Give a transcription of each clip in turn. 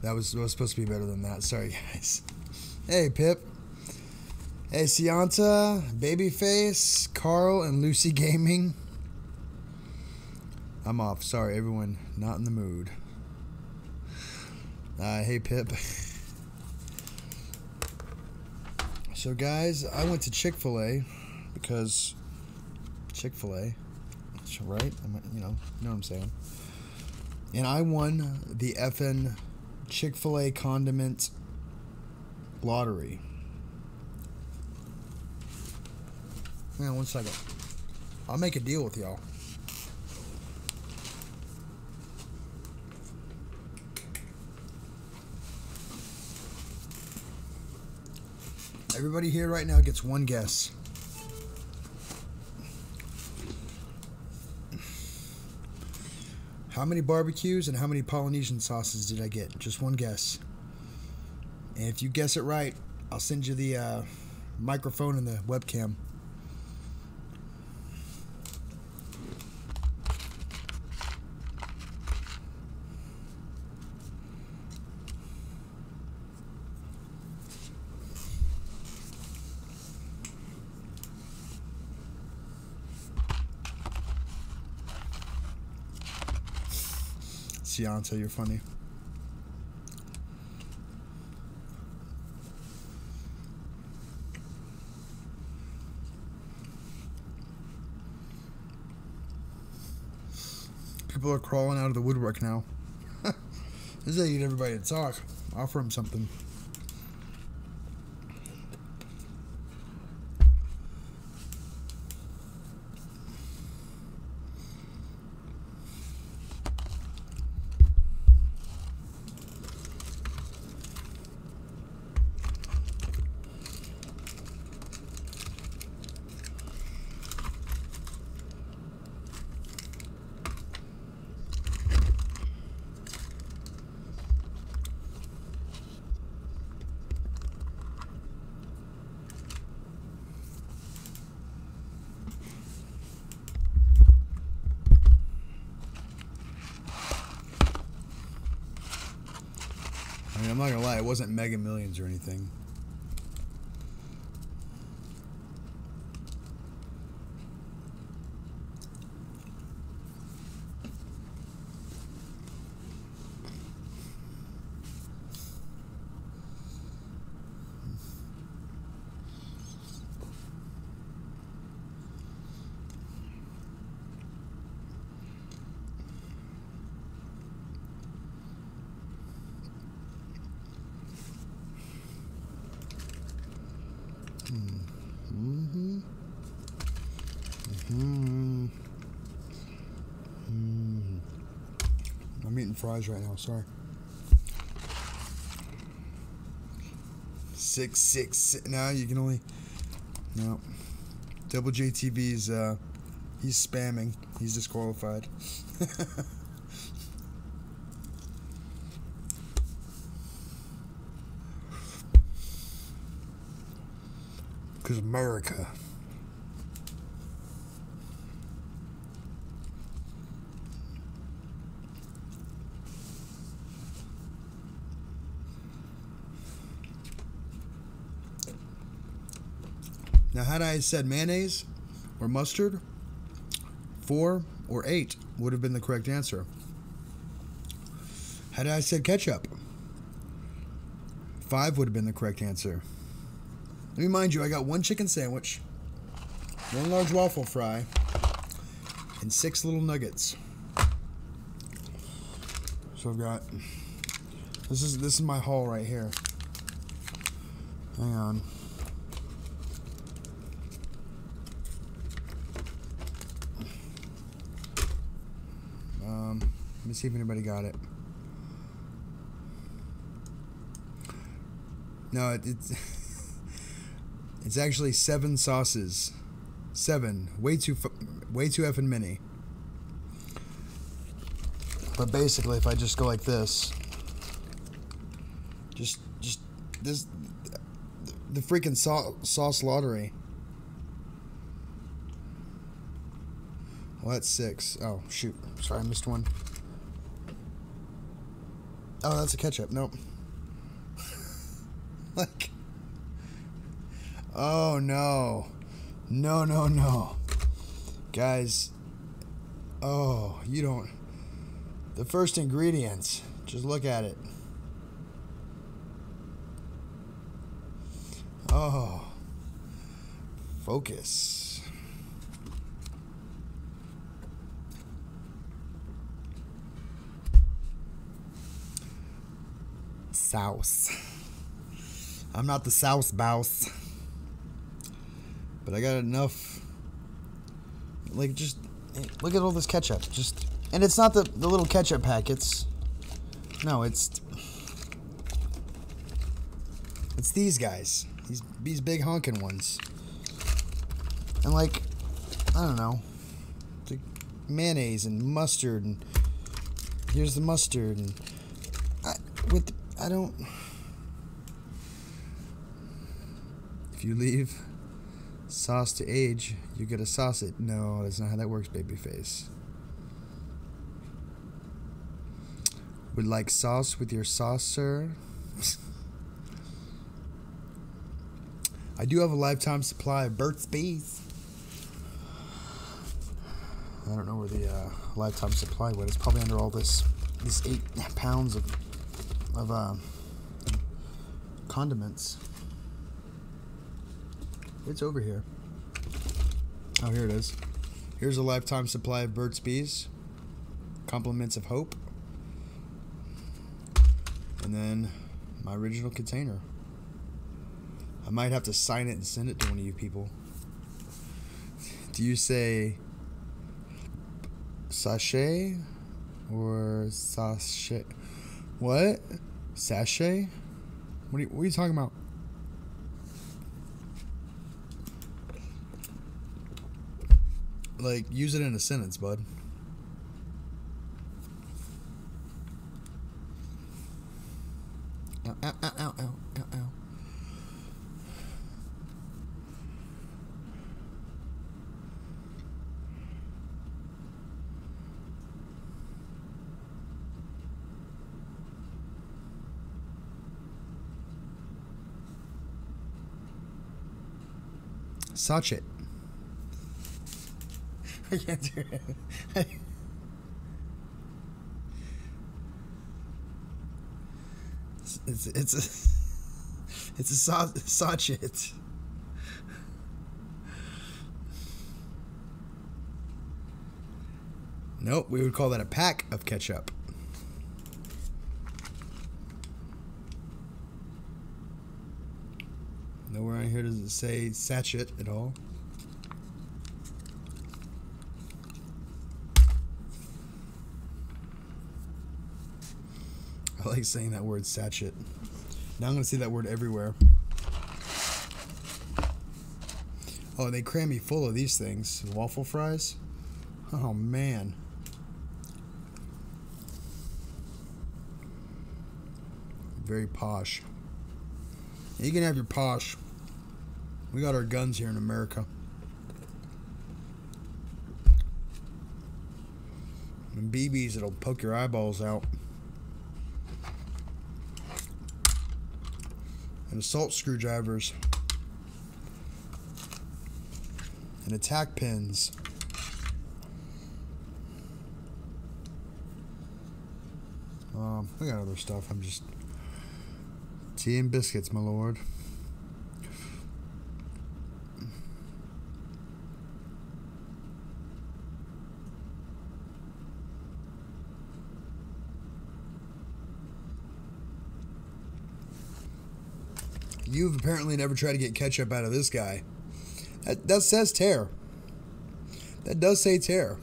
That was supposed to be better than that. Sorry, guys. Hey, Pip. Hey, Sianta, Babyface, Carl, and Lucy Gaming. I'm off. Sorry, everyone. Not in the mood. Hey, Pip. So, guys, I went to Chick-fil-A because Chick-fil-A, right? You know what I'm saying. And I won the effing Chick-fil-A condiment lottery. Hang on 1 second. I'll make a deal with y'all. Everybody here right now gets one guess. How many barbecues and how many Polynesian sauces did I get? Just one guess. And if you guess it right, I'll send you the microphone and the webcam. Sianta, you're funny. People are crawling out of the woodwork now. This is how you get everybody to talk. Offer them something. I mean, I'm not gonna lie, it wasn't Mega Millions or anything. I'm eating fries right now, sorry. 666. No, you can only. No. Double JTV's, he's spamming. He's disqualified. Because America. Now, had I said mayonnaise or mustard, 4 or 8 would have been the correct answer. Had I said ketchup, 5 would have been the correct answer. Let me remind you, I got 1 chicken sandwich, 1 large waffle fry, and 6 little nuggets. So I've got, this is my haul right here. Hang on. Let me see if anybody got it. No, it's actually 7 sauces. 7, way too effing many. But basically, if I just go like this, just this, the freaking sauce lottery. Well, that's 6. Oh shoot! Sorry, I missed one. Oh, that's a ketchup. Nope. Like, oh no. No, no, no. Guys, oh, you don't. The first ingredients, just look at it. Oh, focus. Sauce. I'm not the sauce bouse, but I got enough. Like, just look at all this ketchup. Just, and it's not the little ketchup packets. No, it's these guys. These big honking ones. And like, I don't know, like mayonnaise and mustard, and here's the mustard, and I don't. If you leave sauce to age, you get a sauce it. No, that's not how that works, babyface. Would like sauce with your sauce, sir? I do have a lifetime supply of Burt's Bees. I don't know where the lifetime supply went. It's probably under all this 8 pounds of condiments. It's over here. Oh, here it is. Here's a lifetime supply of Burt's Bees. Compliments of Hope. And then my original container. I might have to sign it and send it to one of you people. Do you say sachet or sachet? What? Sachet? What are you talking about? Like, use it in a sentence, bud. Ow, ow, ow, ow, ow, ow, ow. Sachet. I can't do it. It's a sachet. Nope, we would call that a pack of ketchup. Nowhere on here does it say sachet at all. I like saying that word, sachet. Now I'm going to see that word everywhere. Oh, they cram me full of these things. Waffle fries? Oh, man. Very posh. You can have your posh. We got our guns here in America. And BBs that'll poke your eyeballs out. And assault screwdrivers. And attack pins. We got other stuff. I'm just... Tea and biscuits, my lord. You've apparently never tried to get ketchup out of this guy. That says tear. That does say tear.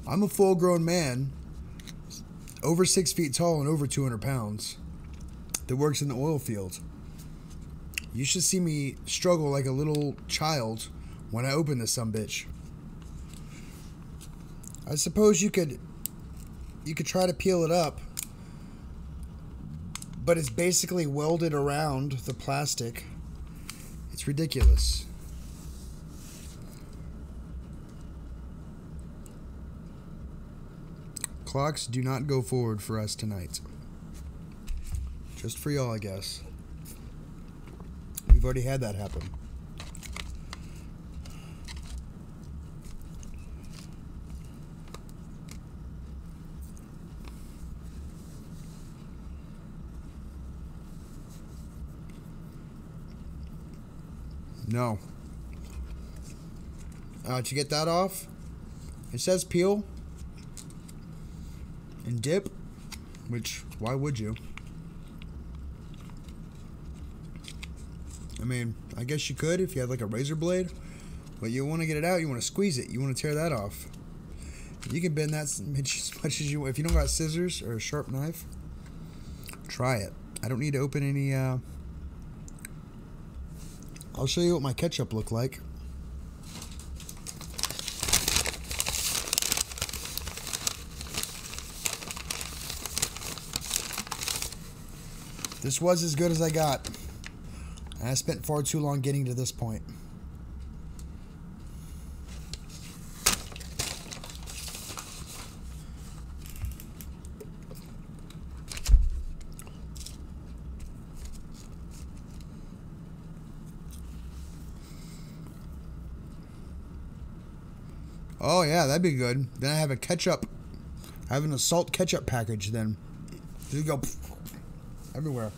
I'm a full-grown man, over 6 feet tall and over 200 pounds, that works in the oil field. You should see me struggle like a little child when I open this sumbitch. I suppose you could try to peel it up, but it's basically welded around the plastic. It's ridiculous. Clocks do not go forward for us tonight. Just for y'all, I guess. We've already had that happen. No. To get that off, it says peel and dip, which, why would you? I mean, I guess you could if you had like a razor blade, but you want to get it out, you want to squeeze it, you want to tear that off. You can bend that as much as you want. If you don't got scissors or a sharp knife, try it. I don't need to open any, I'll show you what my ketchup looked like. This was as good as I got. And I spent far too long getting to this point. Oh yeah, that'd be good. Then I have a ketchup. I have an assault ketchup package then. Here you go. Everywhere.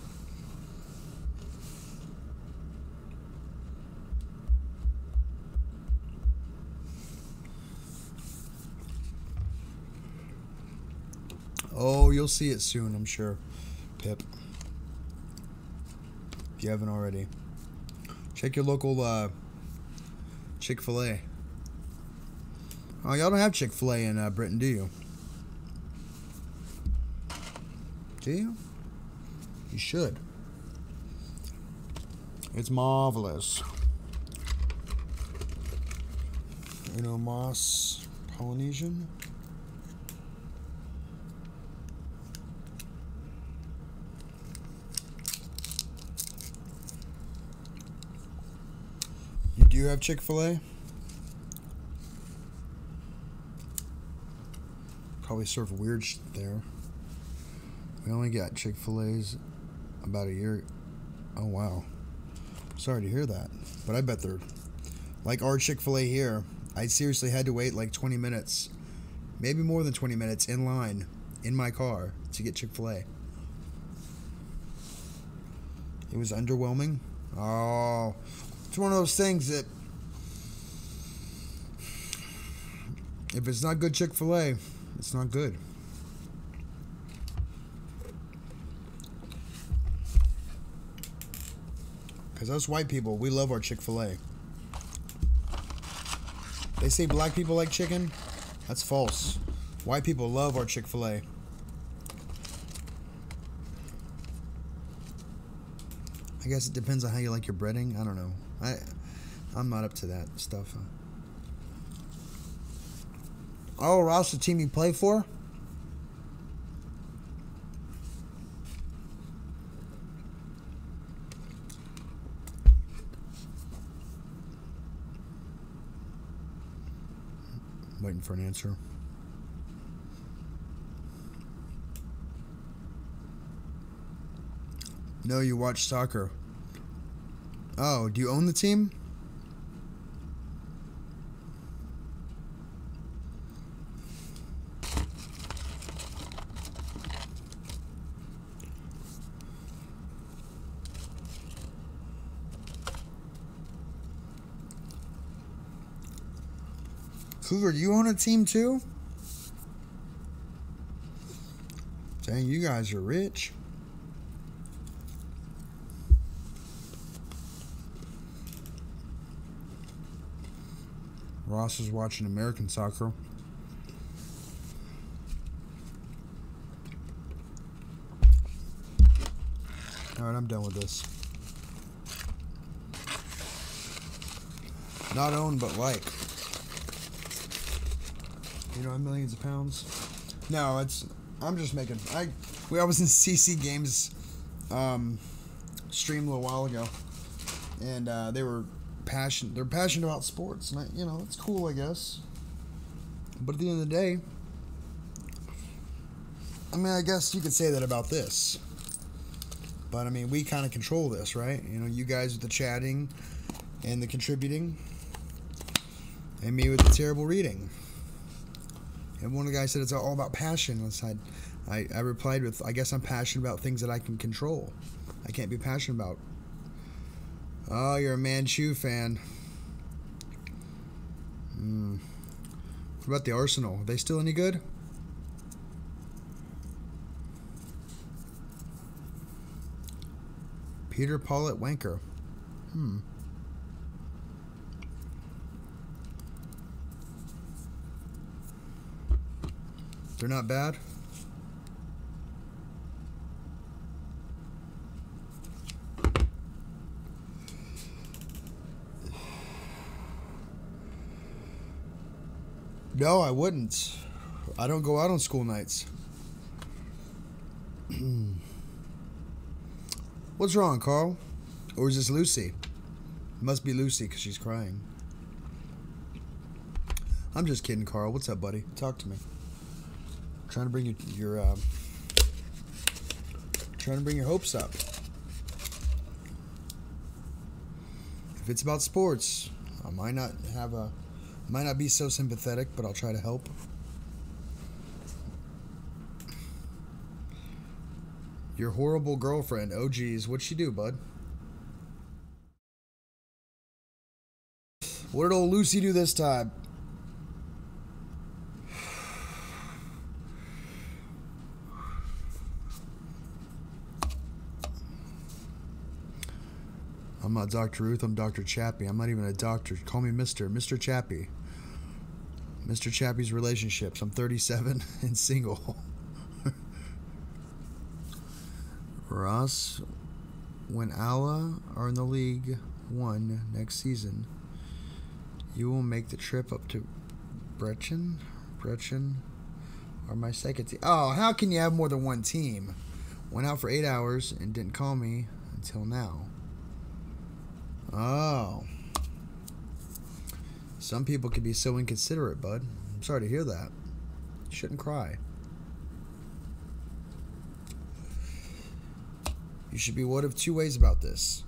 Oh, you'll see it soon, I'm sure, Pip. If you haven't already. Check your local Chick-fil-A. Oh, y'all don't have Chick-fil-A in Britain, do you? Do you? You should. It's marvelous. You know, Moss Polynesian. You do have Chick-fil-A? Probably serve weird shit there. We only got Chick-fil-A's about a year. Oh, wow. Sorry to hear that. But I bet they're... Like our Chick-fil-A here, I seriously had to wait like 20 minutes. Maybe more than 20 minutes in line in my car to get Chick-fil-A. It was underwhelming. Oh, it's one of those things that... If it's not good Chick-fil-A, it's not good. Because us white people, we love our Chick-fil-A. They say black people like chicken. That's false. White people love our Chick-fil-A. I guess it depends on how you like your breading. I don't know. I'm not up to that stuff. Oh, Ross, the team you play for? Waiting for an answer. No, you watch soccer. Oh, do you own the team? Cougar, do you own a team too? Dang, you guys are rich. Ross is watching American soccer. Alright, I'm done with this. Not owned, but like. You know, millions of pounds. No, I'm just making. I was in CC Games stream a little while ago, and they were passionate. They're passionate about sports, and you know, that's cool, I guess. But at the end of the day, I mean, I guess you could say that about this. But I mean, we kind of control this, right? You know, you guys with the chatting and the contributing, and me with the terrible reading. And one of the guys said it's all about passion. I replied with, I guess I'm passionate about things that I can control. I can't be passionate about. Oh, you're a Manchu fan. What about the Arsenal? Are they still any good? Peter Paulette Wanker. They're not bad. No, I wouldn't. I don't go out on school nights. What's wrong, Carl? Or is this Lucy? It must be Lucy because she's crying. I'm just kidding, Carl. What's up, buddy? Talk to me. Trying to bring your hopes up. If it's about sports, I might not be so sympathetic, but I'll try to help. Your horrible girlfriend. Oh, geez. What'd she do, bud? What did old Lucy do this time? I'm not Dr. Ruth, I'm Dr. Chappy. I'm not even a doctor. Call me Mr. Chappy. Mr. Chappy's relationships. I'm 37 and single. Ross, when Alla are in the League One next season, you will make the trip up to Brechin are my second team. Oh, how can you have more than one team? Went out for 8 hours and didn't call me until now. Oh. Some people can be so inconsiderate, bud. I'm sorry to hear that. You shouldn't cry. You should be one of two ways about this.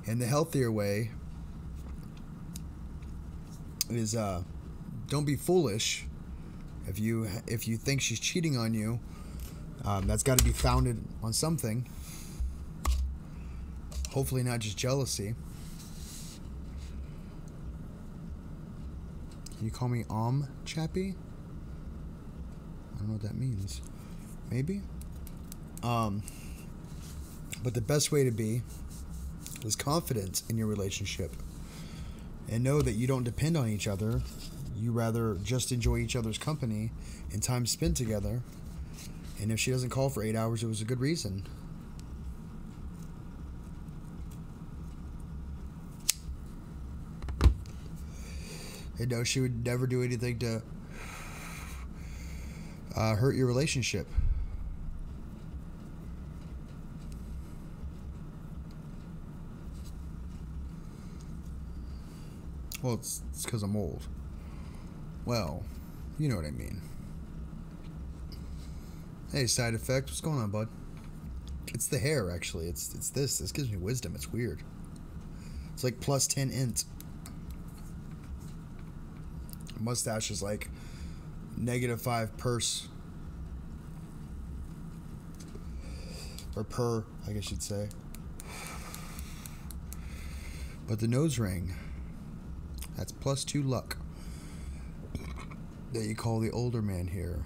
And the healthier way is don't be foolish. If you think she's cheating on you, that's got to be founded on something. Hopefully not just jealousy. Can you call me Chappy? I don't know what that means. Maybe? But the best way to be is confident in your relationship. And know that you don't depend on each other. You rather just enjoy each other's company and time spent together. And if she doesn't call for 8 hours, it was a good reason. And no, she would never do anything to hurt your relationship. Well, it's because I'm old. Well, you know what I mean. Hey, side effect. What's going on, bud? It's the hair, actually. It's this. This gives me wisdom. It's weird. It's like plus 10 int. Mustache is like -5 purse. Or per, I guess you'd say. But the nose ring, that's +2 luck. That you call the older man here.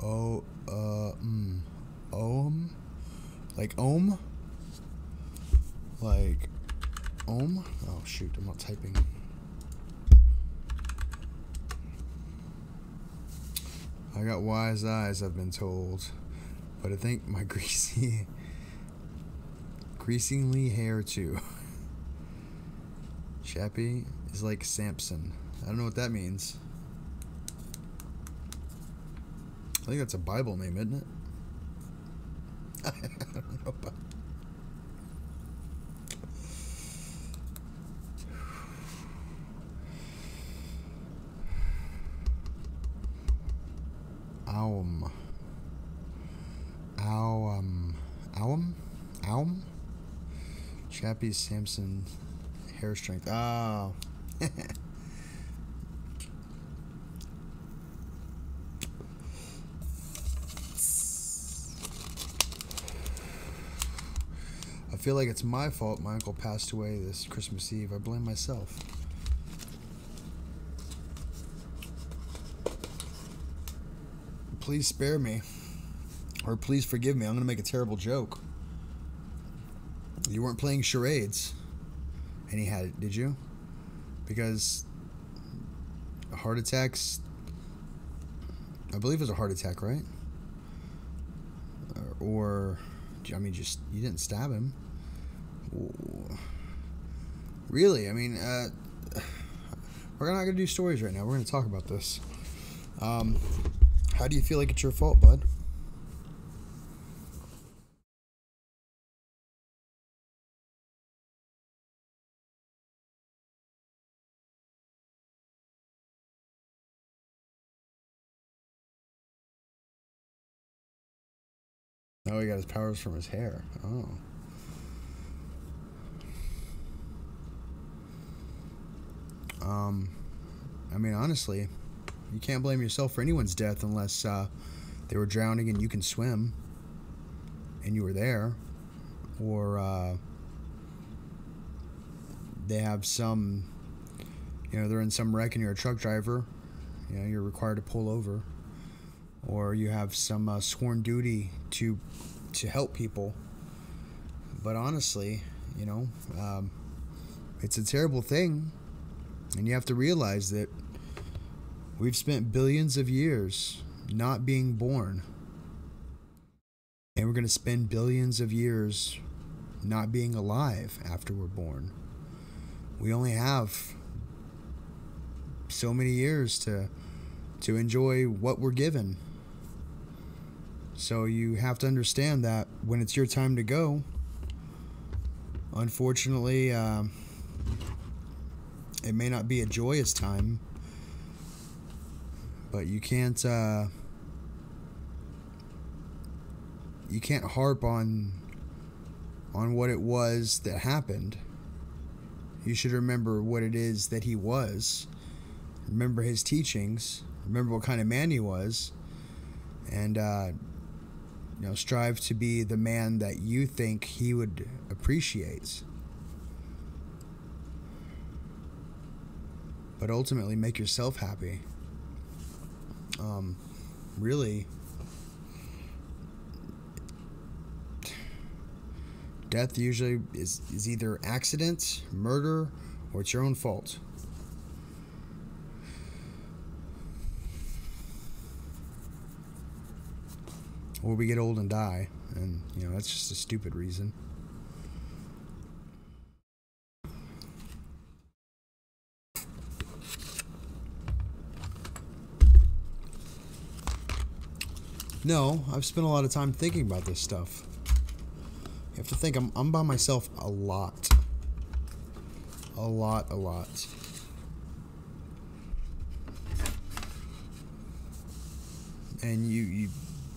Oh, Ohm? Like ohm? Like ohm? Oh shoot, I'm not typing. I got wise eyes, I've been told. But I think my greasingly hair too. Chappy is like Samson. I don't know what that means. I think that's a Bible name, isn't it? I don't know about. Ow. Baum? Chappy, Samson, hair strength. Oh. I feel like it's my fault my uncle passed away this Christmas Eve. I blame myself. Please spare me. Or please forgive me. I'm going to make a terrible joke. You weren't playing charades. And he had it, did you? Because heart attacks... I believe it was a heart attack, right? Or I mean, just, you didn't stab him. Really? I mean, we're not going to do stories right now. We're going to talk about this. How do you feel like it's your fault, bud? Oh, he got his powers from his hair. Oh. I mean, honestly, you can't blame yourself for anyone's death unless they were drowning and you can swim and you were there, or they have some, they're in some wreck and you're a truck driver, you're required to pull over, or you have some sworn duty to help people. But honestly, it's a terrible thing, and you have to realize that we've spent billions of years not being born, and we're going to spend billions of years not being alive after we're born. We only have so many years to enjoy what we're given. So you have to understand that when it's your time to go, unfortunately, it may not be a joyous time, but you can't harp on what it was that happened. You should remember what it is that he was. Remember his teachings. Remember what kind of man he was, and strive to be the man that you think he would appreciate. But ultimately, make yourself happy. Really, death usually is either accident, murder, or it's your own fault. Or we get old and die, and that's just a stupid reason. No, I've spent a lot of time thinking about this stuff. You have to think, I'm by myself a lot. A lot. And you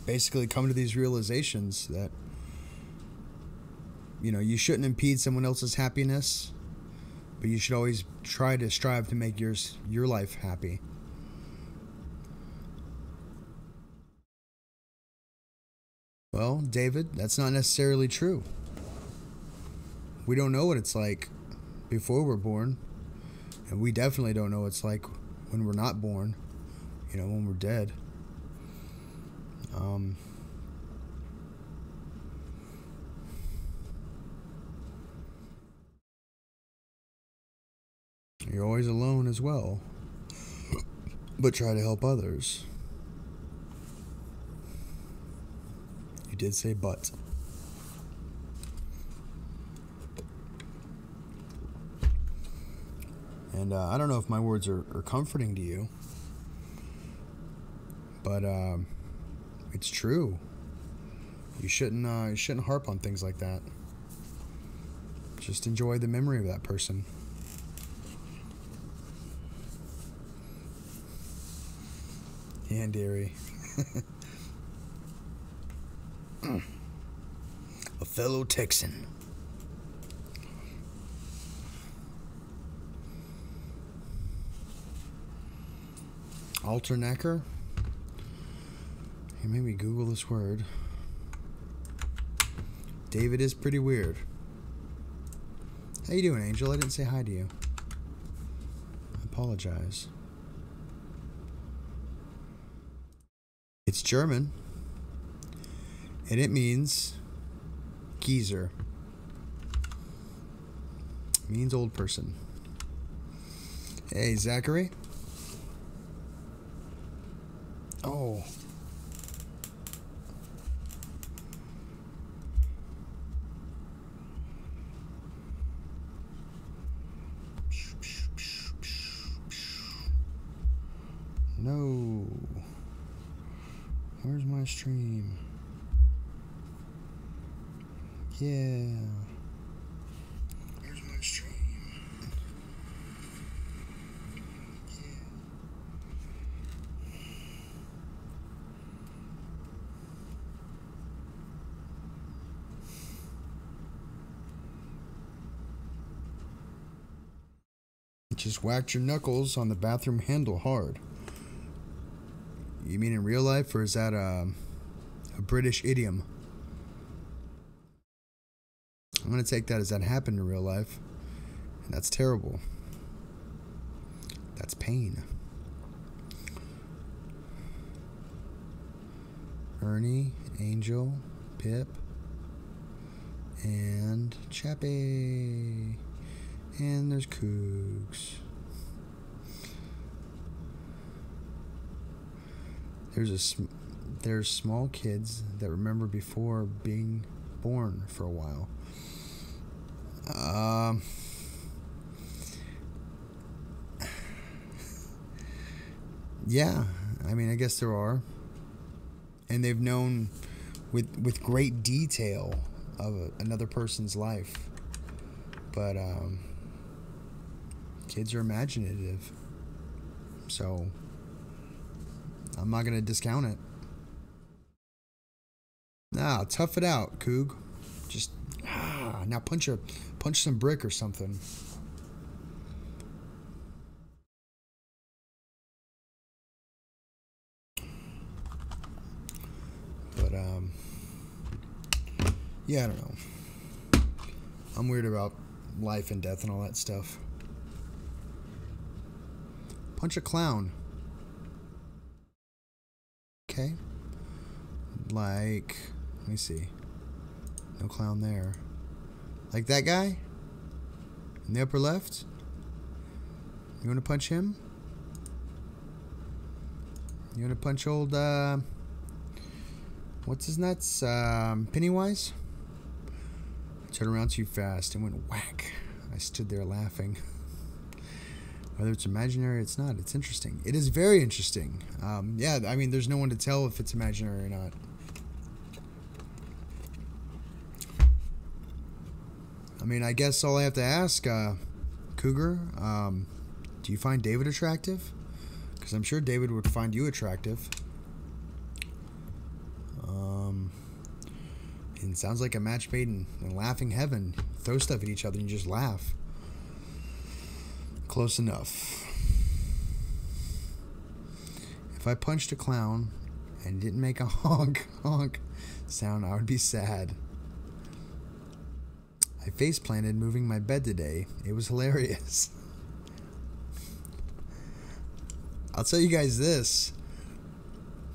basically come to these realizations that, you shouldn't impede someone else's happiness, but you should always try to strive to make your life happy. Well, David, that's not necessarily true. We don't know what it's like before we're born, and we definitely don't know what it's like when we're not born, when we're dead. You're always alone as well, but try to help others. You did say but. And I don't know if my words are comforting to you, but it's true. You shouldn't harp on things like that. Just enjoy the memory of that person. Yeah, dearie. A fellow Texan. Alternacker. Hey, maybe Google this word. David is pretty weird. How you doing, Angel? I didn't say hi to you. I apologize. It's German. And it means geezer. It means old person. Hey, Zachary. Oh. No. Where's my stream? Yeah. Where's my stream? Just whacked your knuckles on the bathroom handle hard. You mean in real life, or is that a British idiom? I'm going to take that as that happened in real life. And that's terrible. That's pain. Ernie, Angel, Pip, and Chappy. And there's Cougs. There's small kids that remember before being born for a while. Yeah, I mean, I guess there are. And they've known with great detail of another person's life. But kids are imaginative. So I'm not going to discount it. Nah, tough it out, Coog. Just now punch some brick or something. But yeah, I don't know. I'm weird about life and death and all that stuff. Punch a clown. Okay. Like, let me see. No clown there. Like that guy? In the upper left? You want to punch him? You want to punch old, what's his nuts? Pennywise? I turned around too fast and went whack. I stood there laughing. Whether it's imaginary or it's not, it's interesting. It is very interesting. Yeah, I mean, there's no one to tell if it's imaginary or not. I mean, I guess all I have to ask, Cougar, do you find David attractive? Because I'm sure David would find you attractive. It sounds like a match made in laughing heaven. Throw stuff at each other and just laugh. Close enough. If I punched a clown and didn't make a honk sound, I would be sad. I face planted moving my bed today. It was hilarious. I'll tell you guys this.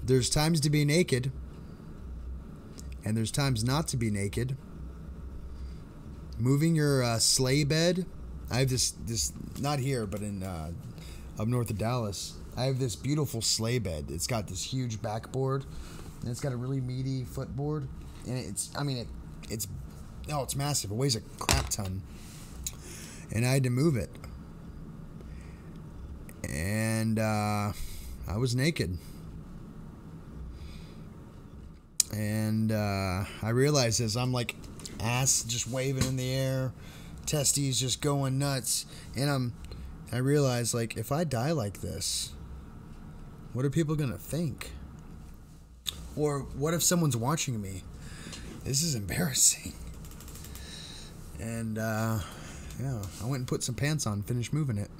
There's times to be naked. And there's times not to be naked. Moving your sleigh bed. I have this not here, but in up north of Dallas. I have this beautiful sleigh bed. It's got this huge backboard, and it's got a really meaty footboard. And it's massive. It weighs a crap ton. And I had to move it. And I was naked. And I realized as I'm like ass just waving in the air, testes just going nuts, and I realized, like, if I die like this, what are people gonna think? Or what if someone's watching me? This is embarrassing. And, yeah, I went and put some pants on, finished moving it.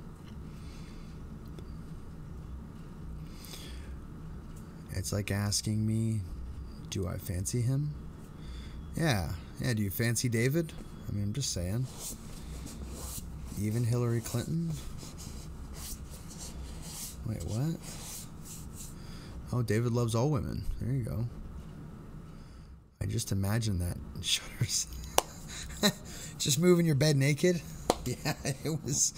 It's like asking me, do I fancy him? Yeah, do you fancy David? I mean, I'm just saying. Even Hillary Clinton? Wait, what? Oh, David loves all women. There you go. I just imagined that. Shudders. Just moving your bed naked? Yeah, it was...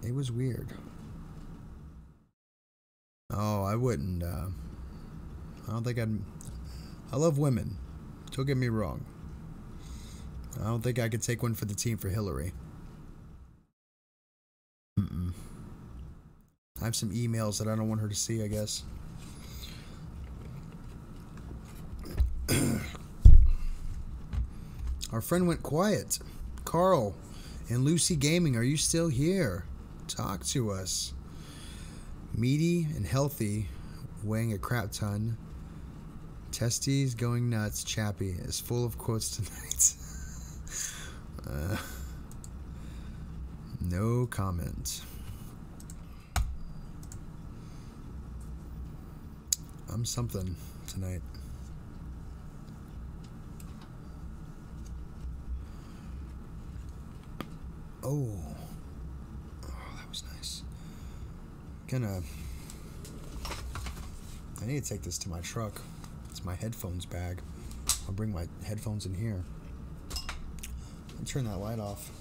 it was weird. Oh, I wouldn't. I don't think I'd... I love women. Don't get me wrong. I don't think I could take one for the team for Hillary. I have some emails that I don't want her to see, I guess. Our friend went quiet. Carl and Lucy Gaming, are you still here? Talk to us. Meaty and healthy, weighing a crap ton. Testes going nuts. Chappy is full of quotes tonight. No comment. I'm something tonight. Oh, that was nice. I need to take this to my truck. It's my headphones bag. I'll bring my headphones in here. I'll turn that light off.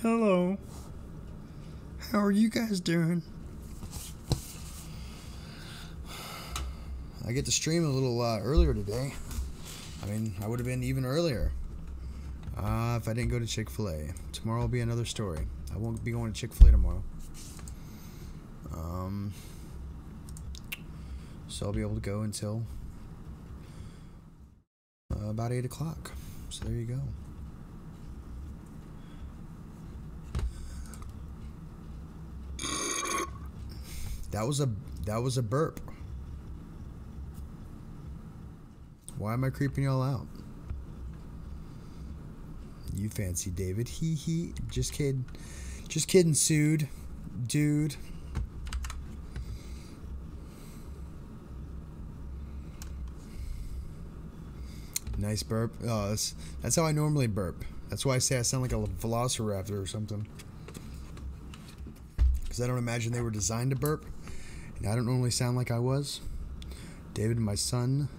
Hello. How are you guys doing? I get to stream a little earlier today. I mean, I would have been even earlier if I didn't go to Chick-fil-A. Tomorrow will be another story. I won't be going to Chick-fil-A tomorrow. So I'll be able to go until about 8 o'clock. So there you go. That was a burp. Why am I creeping y'all out? You fancy David. He. Just kidding. Just kidding, Sued. Dude. Nice burp. Oh, that's how I normally burp. That's why I say I sound like a velociraptor or something. Because I don't imagine they were designed to burp. And I don't normally sound like I was. David, my son,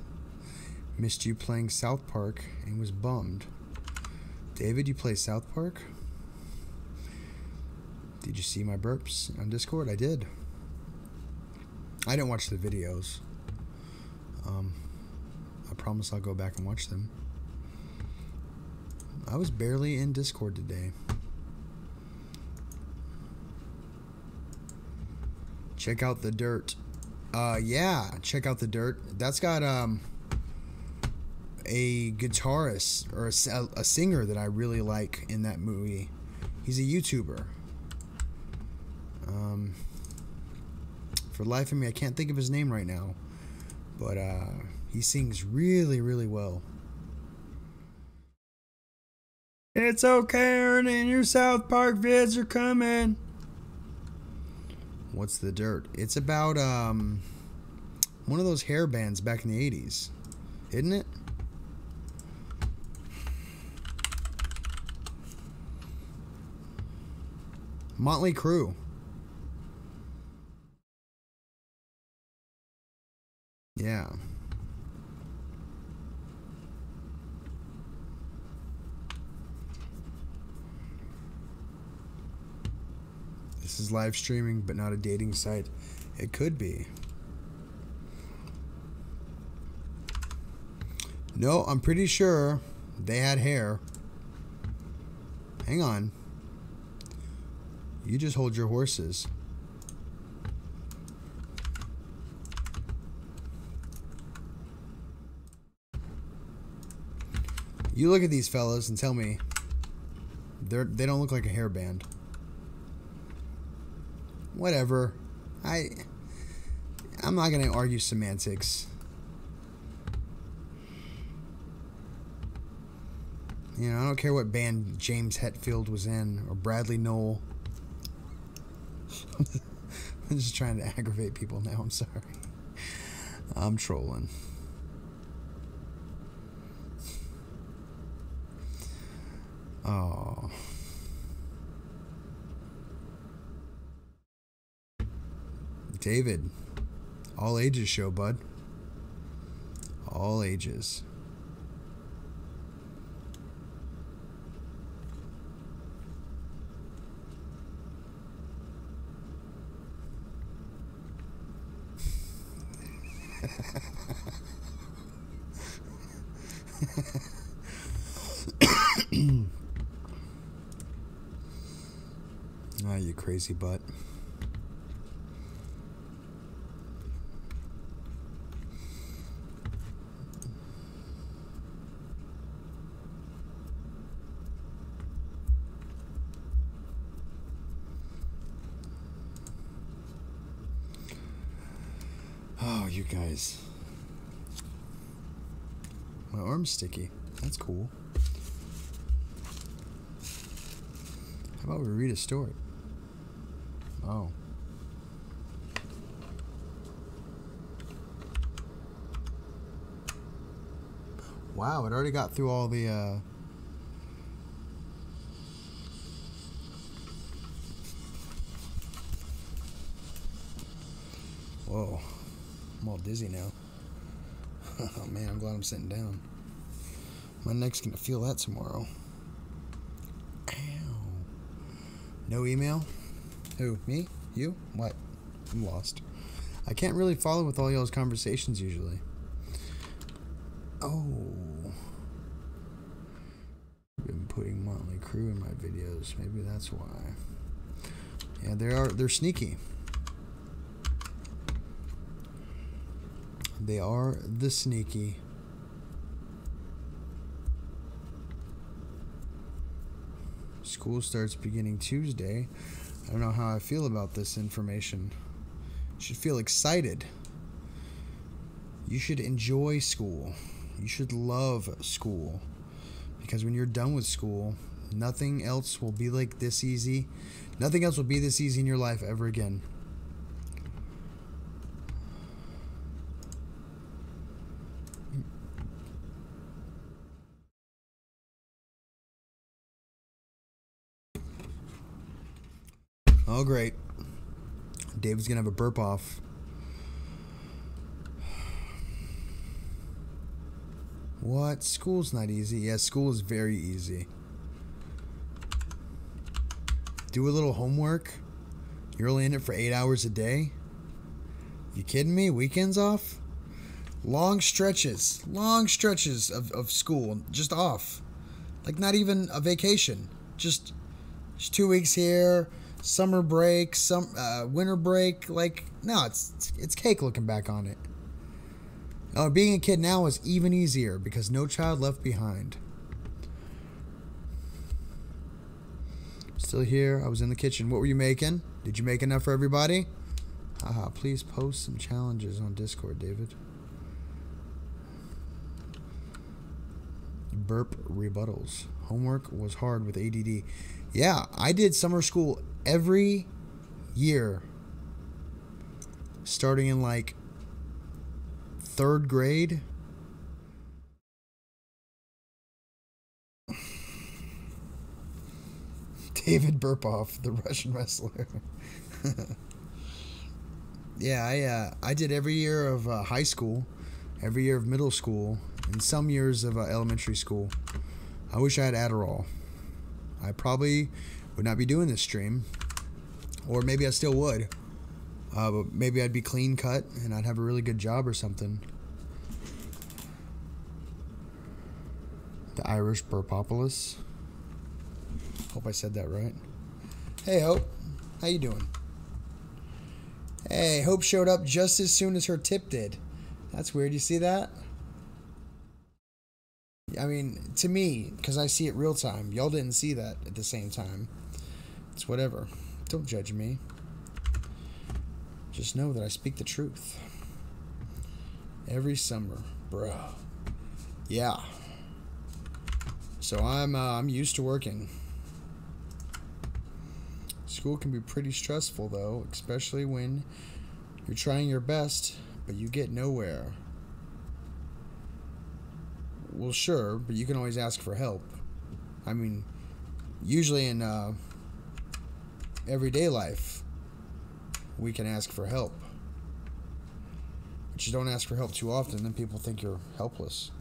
missed you playing South Park and was bummed. David, you play South Park? Did you see my burps on Discord? I did. I didn't watch the videos. I promise I'll go back and watch them. I was barely in Discord today. Check out the dirt. Yeah, check out the dirt. That's got a guitarist or a singer that I really like in that movie. He's a YouTuber. For the life of me, I can't think of his name right now, but he sings really, really well. It's okay, Ernie, your South Park vids are coming. What's the dirt? It's about one of those hair bands back in the 80s, isn't it? Motley Crue. Yeah. This is live streaming, but not a dating site. It could be. No, I'm pretty sure they had hair. Hang on. You just hold your horses. You look at these fellas and tell me They don't look like a hairband. Whatever. I'm not gonna argue semantics. You know, I don't care what band James Hetfield was in or Bradley Noel. I'm just trying to aggravate people now. I'm sorry. I'm trolling. Oh. David. All ages show, bud. All ages. Ah, you crazy butt. Oh, you guys. My arm's sticky. That's cool. How about we read a story? Oh. Wow, it already got through all the, Whoa. I'm all dizzy now. Oh, man, I'm glad I'm sitting down. My neck's gonna feel that tomorrow. Ow. No email? Who? Me? You? What? I'm lost. I can't really follow with all y'all's conversations usually. Oh. I've been putting Motley Crue in my videos. Maybe that's why. Yeah, they're sneaky. They are the sneaky. School starts beginning Tuesday. I don't know how I feel about this information. You should feel excited. You should enjoy school. You should love school. Because when you're done with school, nothing else will be like this easy. Nothing else will be this easy in your life ever again. Oh, great. David's going to have a burp off. What? School's not easy. Yeah, school is very easy. Do a little homework. You're only in it for 8 hours a day. You kidding me? Weekends off? Long stretches of school just off. Like not even a vacation. Just 2 weeks here. Summer break, winter break, like, no, it's cake looking back on it. Oh, being a kid now is even easier because no child left behind. Still here. I was in the kitchen. What were you making? Did you make enough for everybody? Haha, please post some challenges on Discord, David. Burp rebuttals. Homework was hard with ADD. Yeah, I did summer school every year, starting in like 3rd grade. David Burpoff, the Russian wrestler. Yeah, I did every year of high school, every year of middle school, and some years of elementary school. I wish I had Adderall. I probably would not be doing this stream, or maybe I still would, but maybe I'd be clean cut and I'd have a really good job or something. The Irish Burpopolis. Hope I said that right. Hey Hope, how you doing? Hey, Hope showed up just as soon as her tip did. That's weird, you see that? I mean, to me, because I see it real time. Y'all didn't see that at the same time. It's whatever. Don't judge me. Just know that I speak the truth. Every summer, bro. Yeah. So I'm used to working. School can be pretty stressful though, especially when you're trying your best, but you get nowhere. Well, sure, but you can always ask for help. I mean, usually in everyday life, we can ask for help. But you don't ask for help too often, then people think you're helpless.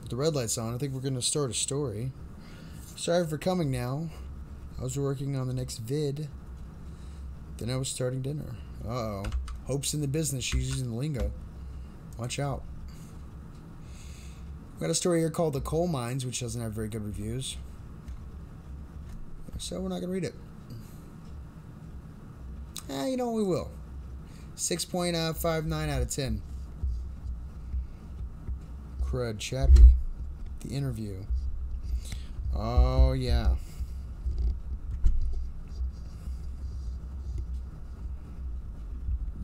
The red light's on. I think we're going to start a story. Sorry for coming now. I was working on the next vid. Then I was starting dinner. Uh-oh. Hope's in the business. She's using the lingo. Watch out. We got a story here called The Coal Mines, which doesn't have very good reviews. So we're not going to read it. You know what? We will. 6.59 out of 10. Crud, Chappy. The interview. Oh, yeah.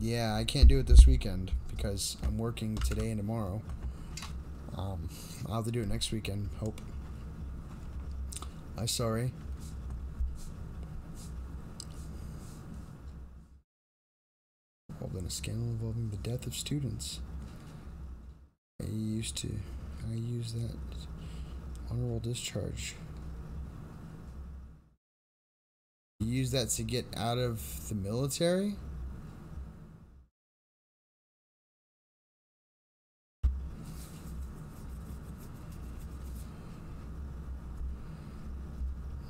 Yeah, I can't do it this weekend because I'm working today and tomorrow. I'll have to do it next weekend. Hope. I'm sorry. Involved in a scandal involving the death of students. I use that honorable discharge. You use that to get out of the military?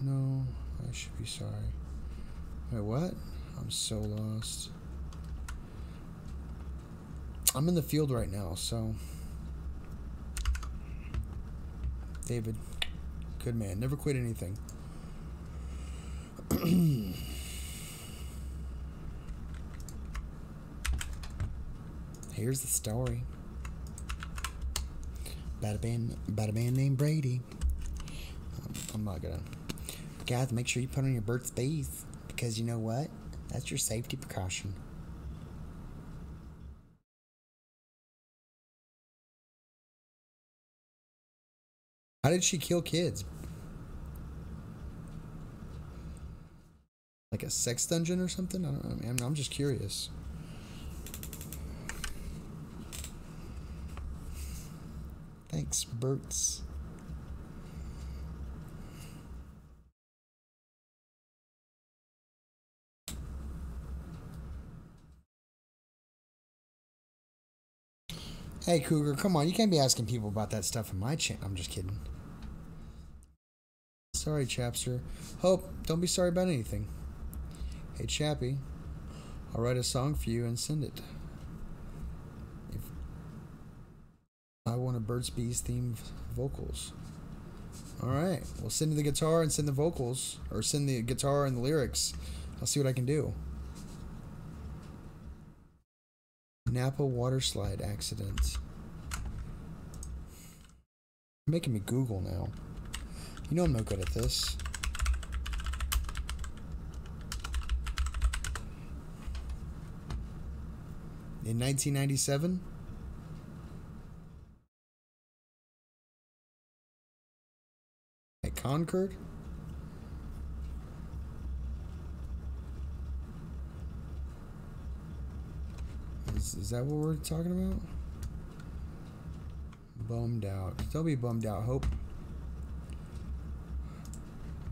No, I should be sorry. Wait, what? I'm so lost. I'm in the field right now, so... David, good man. Never quit anything. Here's the story. About a man named Brady. I'm not gonna... Guys, make sure you put on your Burt's Bees. Because you know what? That's your safety precaution. How did she kill kids? Like a sex dungeon or something? I don't know. I mean, I'm just curious. Thanks, Burt's. Hey, Cougar, come on. You can't be asking people about that stuff in my channel. I'm just kidding. Sorry, Chapster. Hope, don't be sorry about anything. Hey, Chappy, I'll write a song for you and send it. If I want a Burt's Bees themed vocals. Alright, well, send the guitar and send the vocals. Or send the guitar and the lyrics. I'll see what I can do. Napa water slide accident. You're making me Google now. You know I'm no good at this. In 1997? At Concord? Is that what we're talking about? Bummed out. Don't be bummed out, Hope.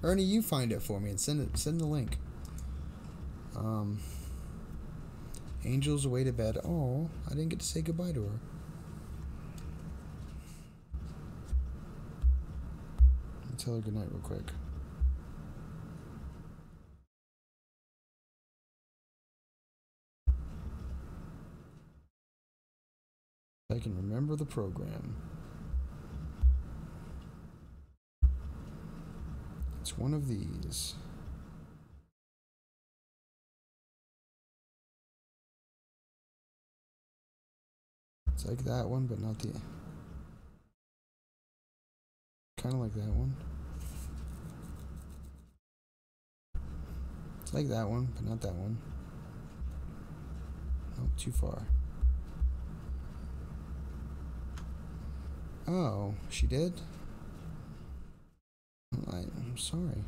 Ernie, you find it for me and send the link. Angel's away to bed. Oh, I didn't get to say goodbye to her. Let me tell her goodnight real quick. I can remember the program. It's one of these. It's like that one, but not the... Kind of like that one. It's like that one, but not that one. Oh, too far. Oh, she did? I'm sorry.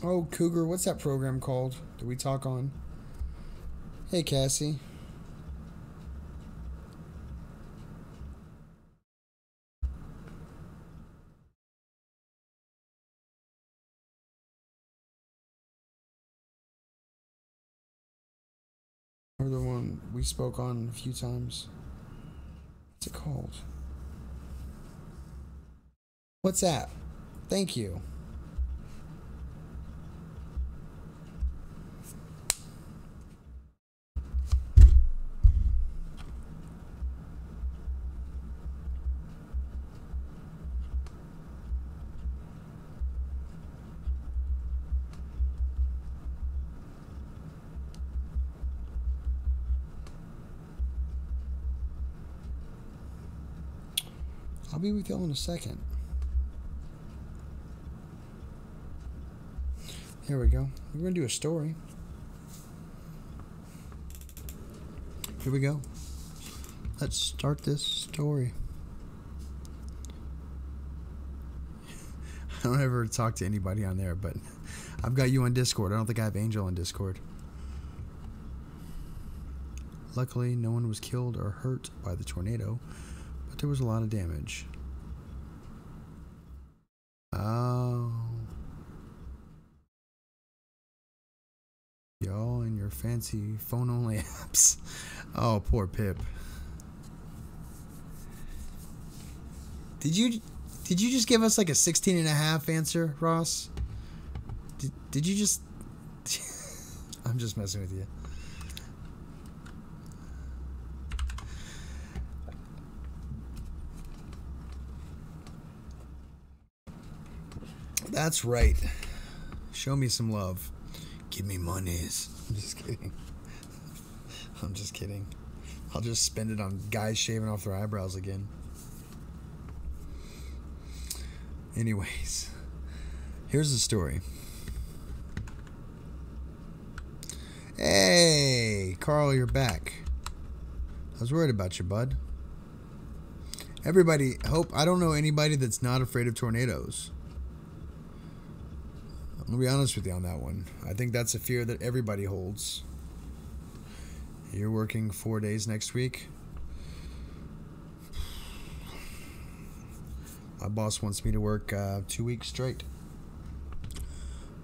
Oh, Cougar, what's that program called that we talk on? Hey, Cassie. Or the one we spoke on a few times. What's it called? What's that? Thank you. I'll be with y'all in a second. Here we go. We're going to do a story. Here we go. Let's start this story. I don't ever talk to anybody on there, but I've got you on Discord. I don't think I have Angel on Discord. Luckily, no one was killed or hurt by the tornado, but there was a lot of damage. Oh. Y'all and your fancy phone-only apps. Oh, poor Pip. Did you just give us like a 16.5 answer, Ross? Did you just... I'm just messing with you. That's right. Show me some love. Give me monies. I'm just kidding. I'm just kidding. I'll just spend it on guys shaving off their eyebrows again. Anyways, here's the story. Hey, Carl, you're back. I was worried about you, bud. Everybody, I don't know anybody that's not afraid of tornadoes. I'm gonna be honest with you on that one. I think that's a fear that everybody holds. You're working 4 days next week. My boss wants me to work 2 weeks straight.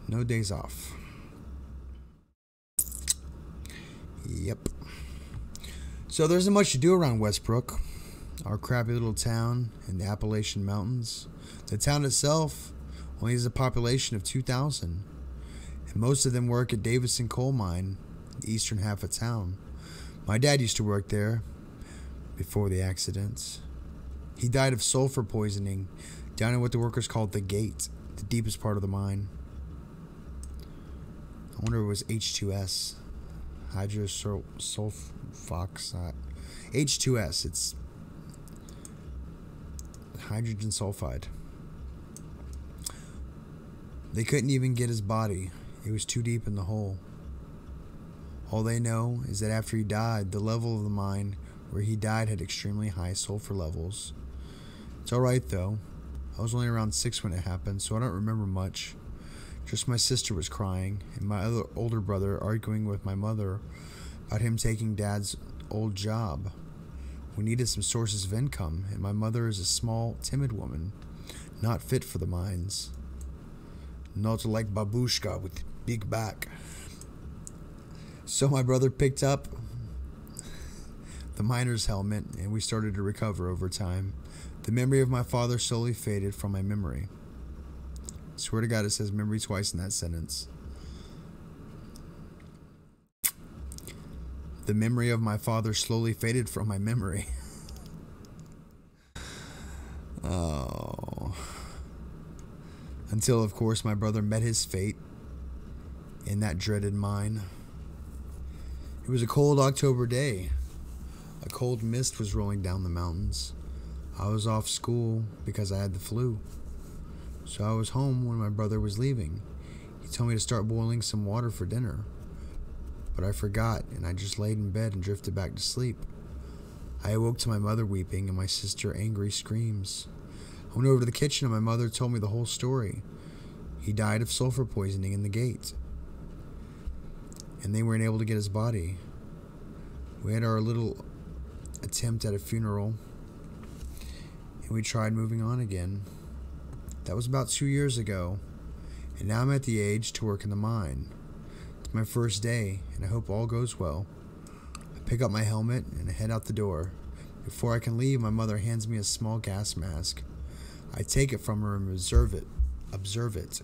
No days off. Yep. So there isn't much to do around Westbrook, our crappy little town in the Appalachian Mountains. The town itself only has a population of 2,000, and most of them work at Davison Coal Mine, the eastern half of town. My dad used to work there before the accident. He died of sulfur poisoning down in what the workers called the gate, the deepest part of the mine. I wonder if it was H2S, hydrosulfoxide. H2S, it's hydrogen sulfide. They couldn't even get his body. It was too deep in the hole. All they know is that after he died, the level of the mine where he died had extremely high sulfur levels. It's alright though. I was only around 6 when it happened, so I don't remember much. Just my sister was crying, and my other older brother arguing with my mother about him taking Dad's old job, We needed some sources of income, and my mother is a small, timid woman, not fit for the mines. Not like babushka with big back. So my brother picked up the miner's helmet, and we started to recover over time. The memory of my father slowly faded from my memory. I swear to God, it says memory twice in that sentence. The memory of my father slowly faded from my memory. Oh. Until, of course, my brother met his fate in that dreaded mine. It was a cold October day. A cold mist was rolling down the mountains. I was off school because I had the flu. So I was home when my brother was leaving. He told me to start boiling some water for dinner. But I forgot, and I just laid in bed and drifted back to sleep. I awoke to my mother weeping and my sister angry screams. I went over to the kitchen and my mother told me the whole story. He died of sulfur poisoning in the gate. And they weren't able to get his body. We had our little attempt at a funeral, and we tried moving on again. That was about 2 years ago, and now I'm at the age to work in the mine. It's my first day, and I hope all goes well. I pick up my helmet and I head out the door. Before I can leave, my mother hands me a small gas mask. I take it from her and observe it.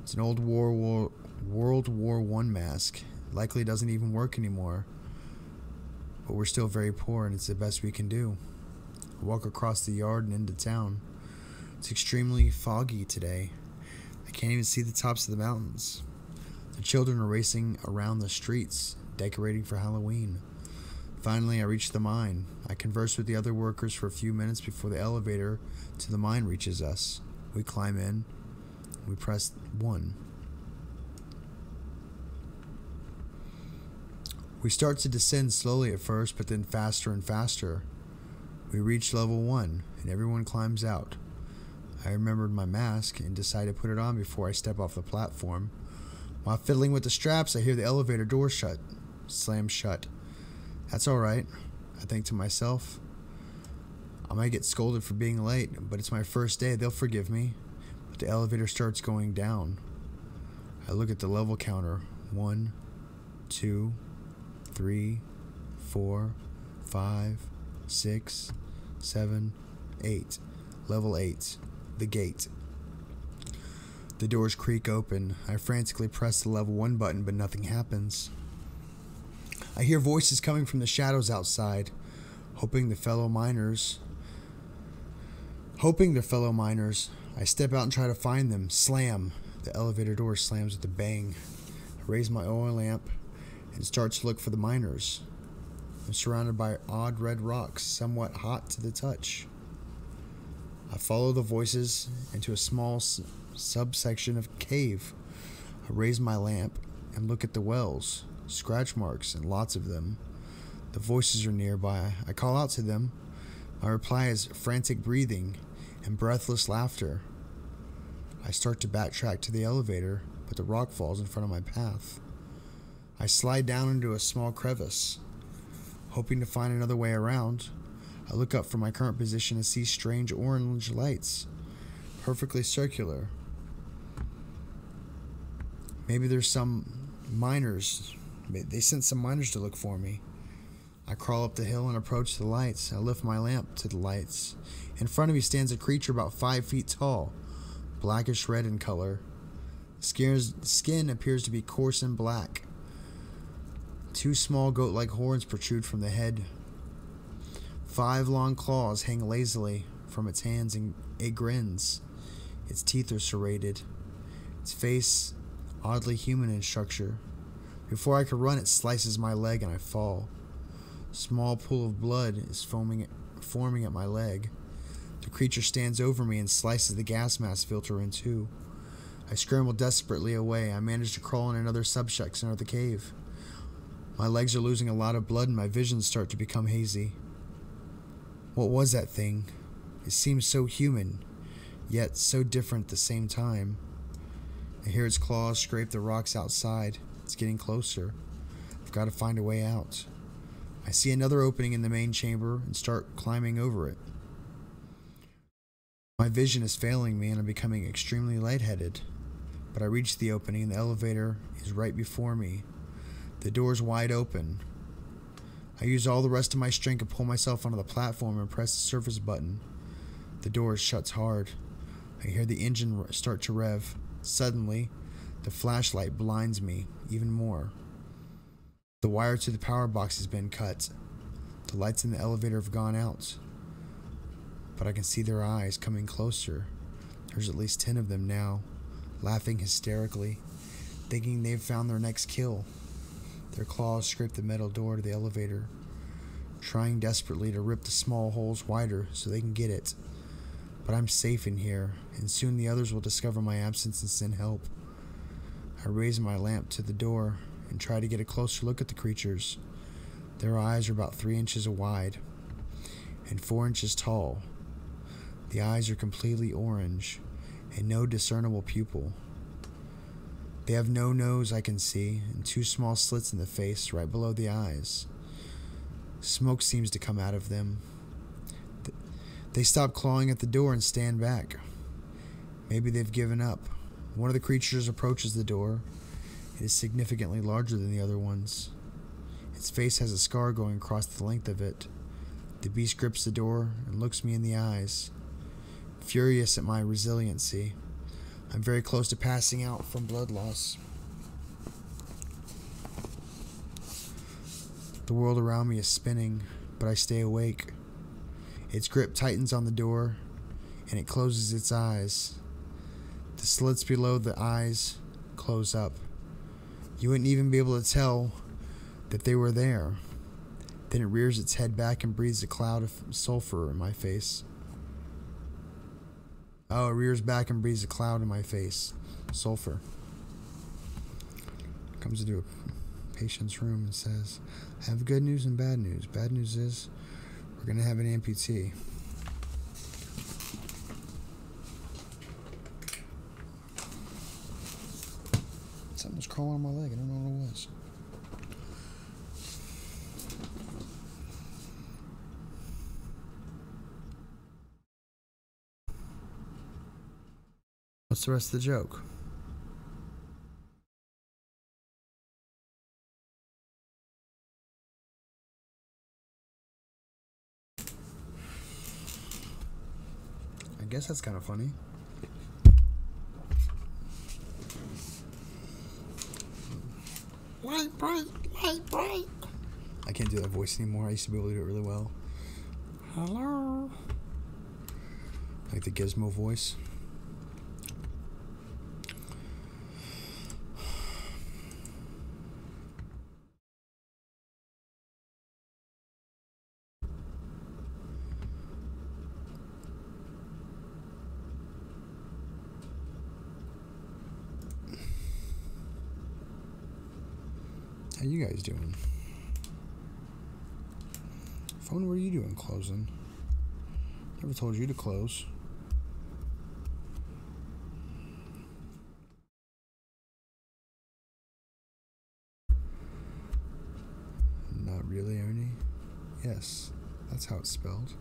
It's an old World War I mask. Likely doesn't even work anymore. But we're still very poor, and it's the best we can do. I walk across the yard and into town. It's extremely foggy today. I can't even see the tops of the mountains. The children are racing around the streets, decorating for Halloween. Finally, I reach the mine. I converse with the other workers for a few minutes before the elevator to the mine reaches us. We climb in. We press 1. We start to descend slowly at first, but then faster and faster. We reach level 1, and everyone climbs out. I remembered my mask and decided to put it on before I step off the platform. While fiddling with the straps, I hear the elevator door slam shut. That's alright, I think to myself. I might get scolded for being late, but it's my first day, they'll forgive me. But the elevator starts going down. I look at the level counter. 1, 2, 3, 4, 5, 6, 7, 8. Level 8. The gate. The doors creak open. I frantically press the level 1 button, but nothing happens. I hear voices coming from the shadows outside, hoping they're fellow miners. I step out and try to find them. Slam. The elevator door slams with a bang. I raise my oil lamp and start to look for the miners. I'm surrounded by odd red rocks, somewhat hot to the touch. I follow the voices into a small subsection of cave. I raise my lamp and look at the wells, scratch marks, and lots of them. The voices are nearby. I call out to them. My reply is frantic breathing and breathless laughter. I start to backtrack to the elevator, but the rock falls in front of my path. I slide down into a small crevice, hoping to find another way around. I look up from my current position and see strange orange lights, perfectly circular. Maybe there's some miners. They sent some miners to look for me. I crawl up the hill and approach the lights. I lift my lamp to the lights. In front of me stands a creature about 5 feet tall, blackish red in color. Skin appears to be coarse and black. 2 small goat-like horns protrude from the head. 5 long claws hang lazily from its hands, and it grins. Its teeth are serrated. Its face oddly human in structure. Before I can run, it slices my leg and I fall. A small pool of blood is forming at my leg. The creature stands over me and slices the gas mask filter in 2. I scramble desperately away. I manage to crawl in another subsection of the cave. My legs are losing a lot of blood and my visions start to become hazy. What was that thing? It seemed so human, yet so different at the same time. I hear its claws scrape the rocks outside. It's getting closer. I've got to find a way out. I see another opening in the main chamber and start climbing over it. My vision is failing me and I'm becoming extremely lightheaded. But I reach the opening and the elevator is right before me. The door's wide open. I use all the rest of my strength to pull myself onto the platform and press the surface button. The door shuts hard. I hear the engine start to rev. Suddenly, the flashlight blinds me even more. The wire to the power box has been cut. The lights in the elevator have gone out. But I can see their eyes coming closer. There's at least 10 of them now, laughing hysterically, thinking they've found their next kill. Their claws scrape the metal door to the elevator, trying desperately to rip the small holes wider so they can get it. But I'm safe in here, and soon the others will discover my absence and send help. I raise my lamp to the door and try to get a closer look at the creatures. Their eyes are about 3 inches wide and 4 inches tall. The eyes are completely orange and no discernible pupil. They have no nose I can see and 2 small slits in the face right below the eyes. Smoke seems to come out of them. They stop clawing at the door and stand back. Maybe they've given up. One of the creatures approaches the door. It is significantly larger than the other ones. Its face has a scar going across the length of it. The beast grips the door and looks me in the eyes. Furious at my resiliency, I'm very close to passing out from blood loss. The world around me is spinning, but I stay awake. Its grip tightens on the door, and it closes its eyes. The slits below the eyes close up. You wouldn't even be able to tell that they were there. Then it rears its head back and breathes a cloud of sulfur in my face. Oh, it rears back and breathes a cloud in my face. Sulfur. Comes into a patient's room and says, I have good news and bad news. Bad news is we're going to have an amputee. Something was crawling on my leg. I don't know what it was. What's the rest of the joke? I guess that's kind of funny. Light bright, light bright. I can't do that voice anymore. I used to be able to do it really well. Hello. Like the Gizmo voice. How you guys doing? Phone, what are you doing closing? Never told you to close. Not really, Ernie? Yes, that's how it's spelled.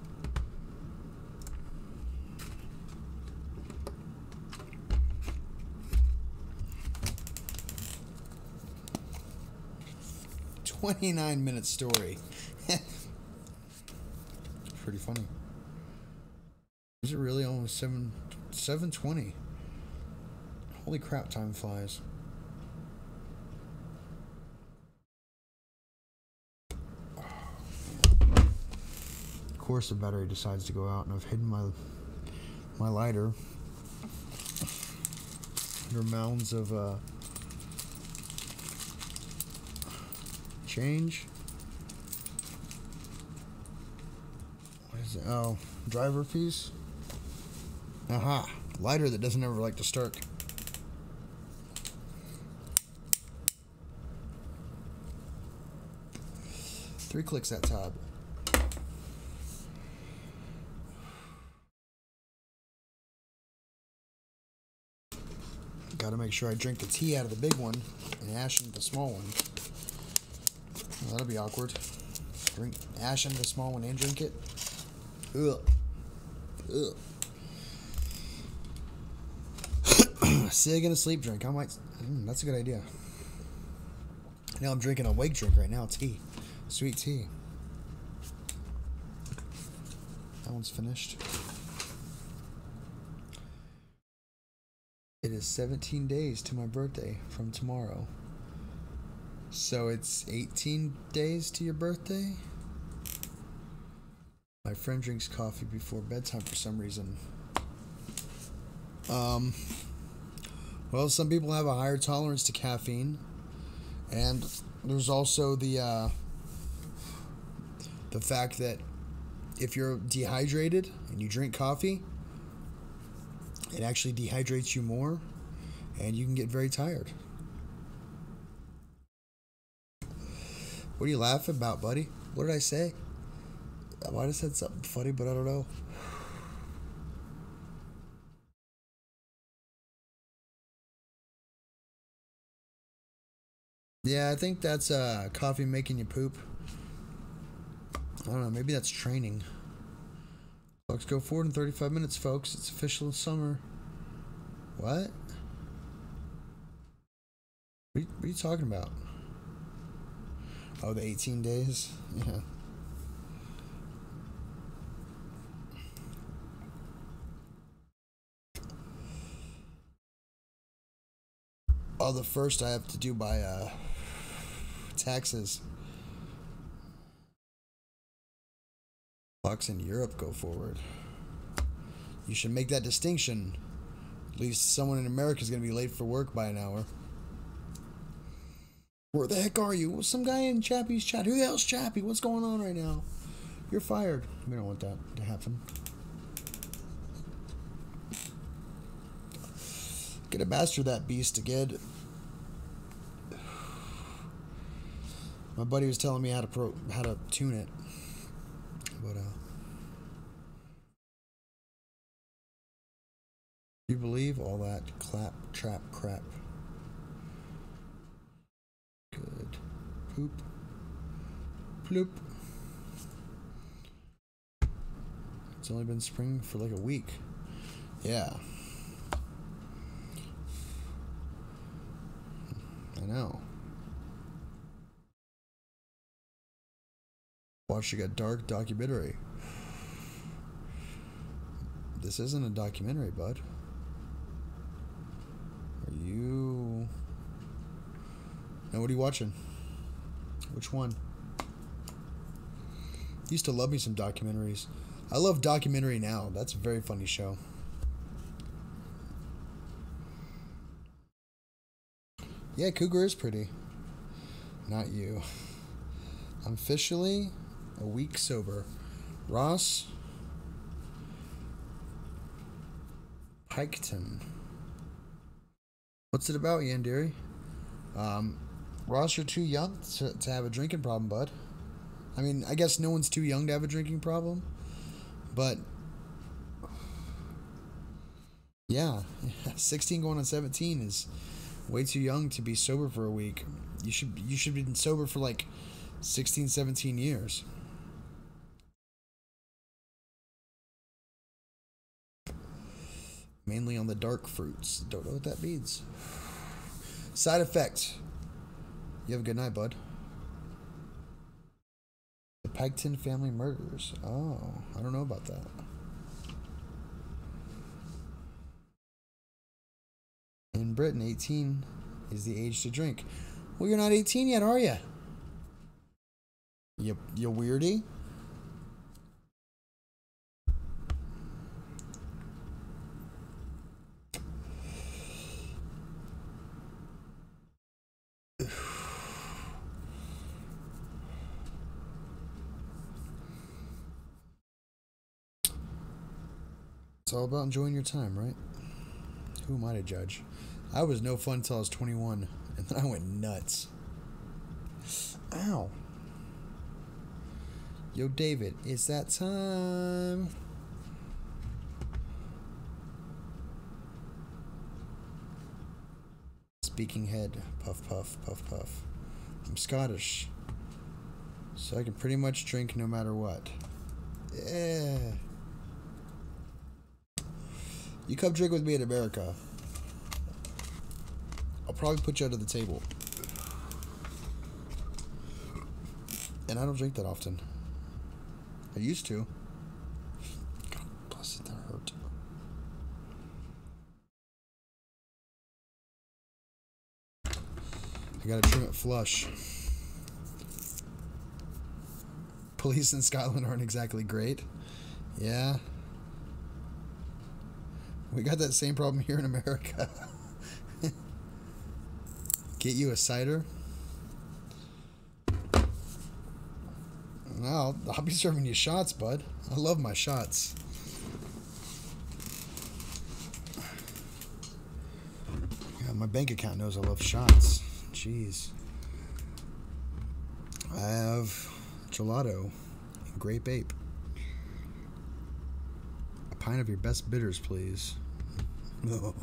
"29-minute story." Pretty funny. Is it really almost 7:20? Holy crap, time flies. Of course the battery decides to go out, and I've hidden my lighter under mounds of change. What is it? Oh, driver fees. Aha, lighter that doesn't ever like to start. Three clicks that tab. Gotta make sure I drink the tea out of the big one and ash into the small one. Well, that'll be awkward. Drink ash into the small one and drink it. Ugh. Ugh. Sig and a sleep drink. I might. That's a good idea. Now I'm drinking a wake drink right now. Tea. Sweet tea. That one's finished. It is 17 days to my birthday from tomorrow. So it's 18 days to your birthday? My friend drinks coffee before bedtime for some reason. Well, some people have a higher tolerance to caffeine. And there's also the fact that if you're dehydrated and you drink coffee, it actually dehydrates you more, and you can get very tired. What are you laughing about, buddy? What did I say? I might have said something funny, but I don't know. Yeah, I think that's coffee making you poop. I don't know, maybe that's training. Clocks go forward in 35 minutes, folks. It's official summer. What? What are you talking about? Oh, the 18 days? Yeah. Oh, the first I have to do by taxes. Clocks in Europe go forward. You should make that distinction. At least someone in America is going to be late for work by an hour. Where the heck are you? Some guy in Chappy's chat. Who the hell's Chappy? What's going on right now? You're fired. We don't want that to happen. Get a master that beast again. My buddy was telling me how to tune it. But you believe all that clap trap crap? Good. Poop. Ploop. It's only been spring for like a week. Yeah. I know. Watched a dark documentary. This isn't a documentary, bud. Are you... Now, what are you watching? Which one? Used to love me some documentaries. I love Documentary Now. That's a very funny show. Yeah, Cougar is pretty. Not you. I'm officially a week sober. Ross Piketon. What's it about, Yandere? Ross, you're too young to have a drinking problem, bud. I mean, I guess no one's too young to have a drinking problem, but yeah, 16 going on 17 is way too young to be sober for a week. You should be sober for like 16, 17 years. Mainly on the dark fruits. Don't know what that means. Side effect. You have a good night, bud. The Piketon family murders. Oh, I don't know about that. In Britain, 18 is the age to drink. Well, you're not 18 yet, are you? You weirdie. It's all about enjoying your time, right? Who am I to judge? I was no fun until I was 21, and then I went nuts. Ow. Yo, David, it's that time. Speaking head, puff, puff, puff, puff. I'm Scottish. So I can pretty much drink no matter what. Yeah. You come drink with me in America. I'll probably put you under the table. And I don't drink that often. I used to. God bless it, that hurt. I gotta trim it flush. Police in Scotland aren't exactly great. Yeah. We got that same problem here in America. Get you a cider? Well, I'll be serving you shots, bud. I love my shots. Yeah, my bank account knows I love shots. Jeez. I have gelato and grape ape. A pint of your best bitters, please. Oh.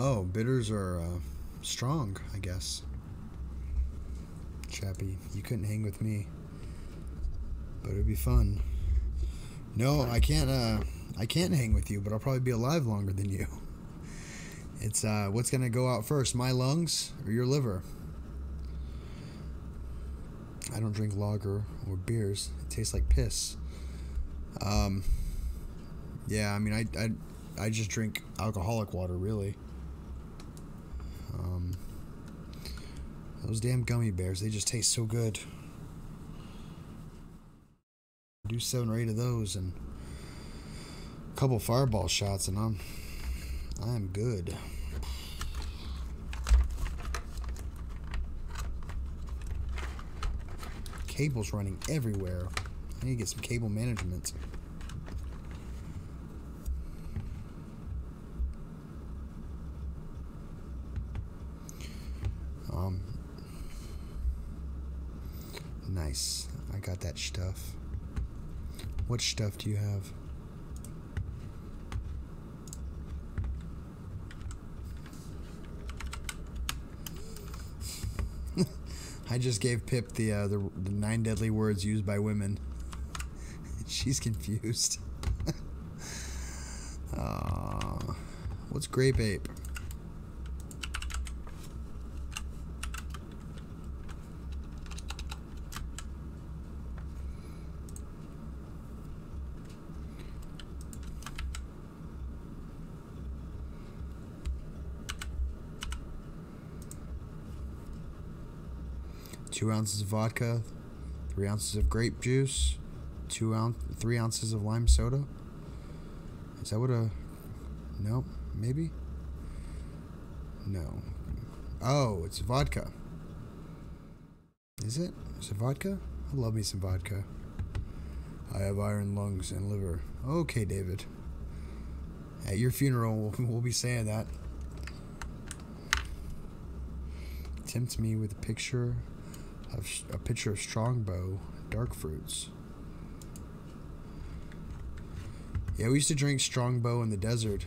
Oh, bitters are strong, I guess. Chappy, you couldn't hang with me, but it'd be fun. No, I can't hang with you, but I'll probably be alive longer than you. It's what's gonna go out first, my lungs or your liver? I don't drink lager or beers. It tastes like piss. Yeah, I mean, I just drink alcoholic water, really. Those damn gummy bears, they just taste so good. Do 7 or 8 of those and a couple fireball shots and I'm good. Cable's running everywhere. I need to get some cable management. Nice. I got that stuff. What stuff do you have? I just gave Pip the 9 deadly words used by women. She's confused. What's grape ape? 2 ounces of vodka, 3 ounces of grape juice, 3 ounces of lime soda. Is that what a... No, maybe? No. Oh, it's vodka. Is it? Is it vodka? I love me some vodka. I have iron lungs and liver. Okay, David. At your funeral, we'll be saying that. Tempt me with a picture of Strongbow dark fruits. Yeah, we used to drink Strongbow in the desert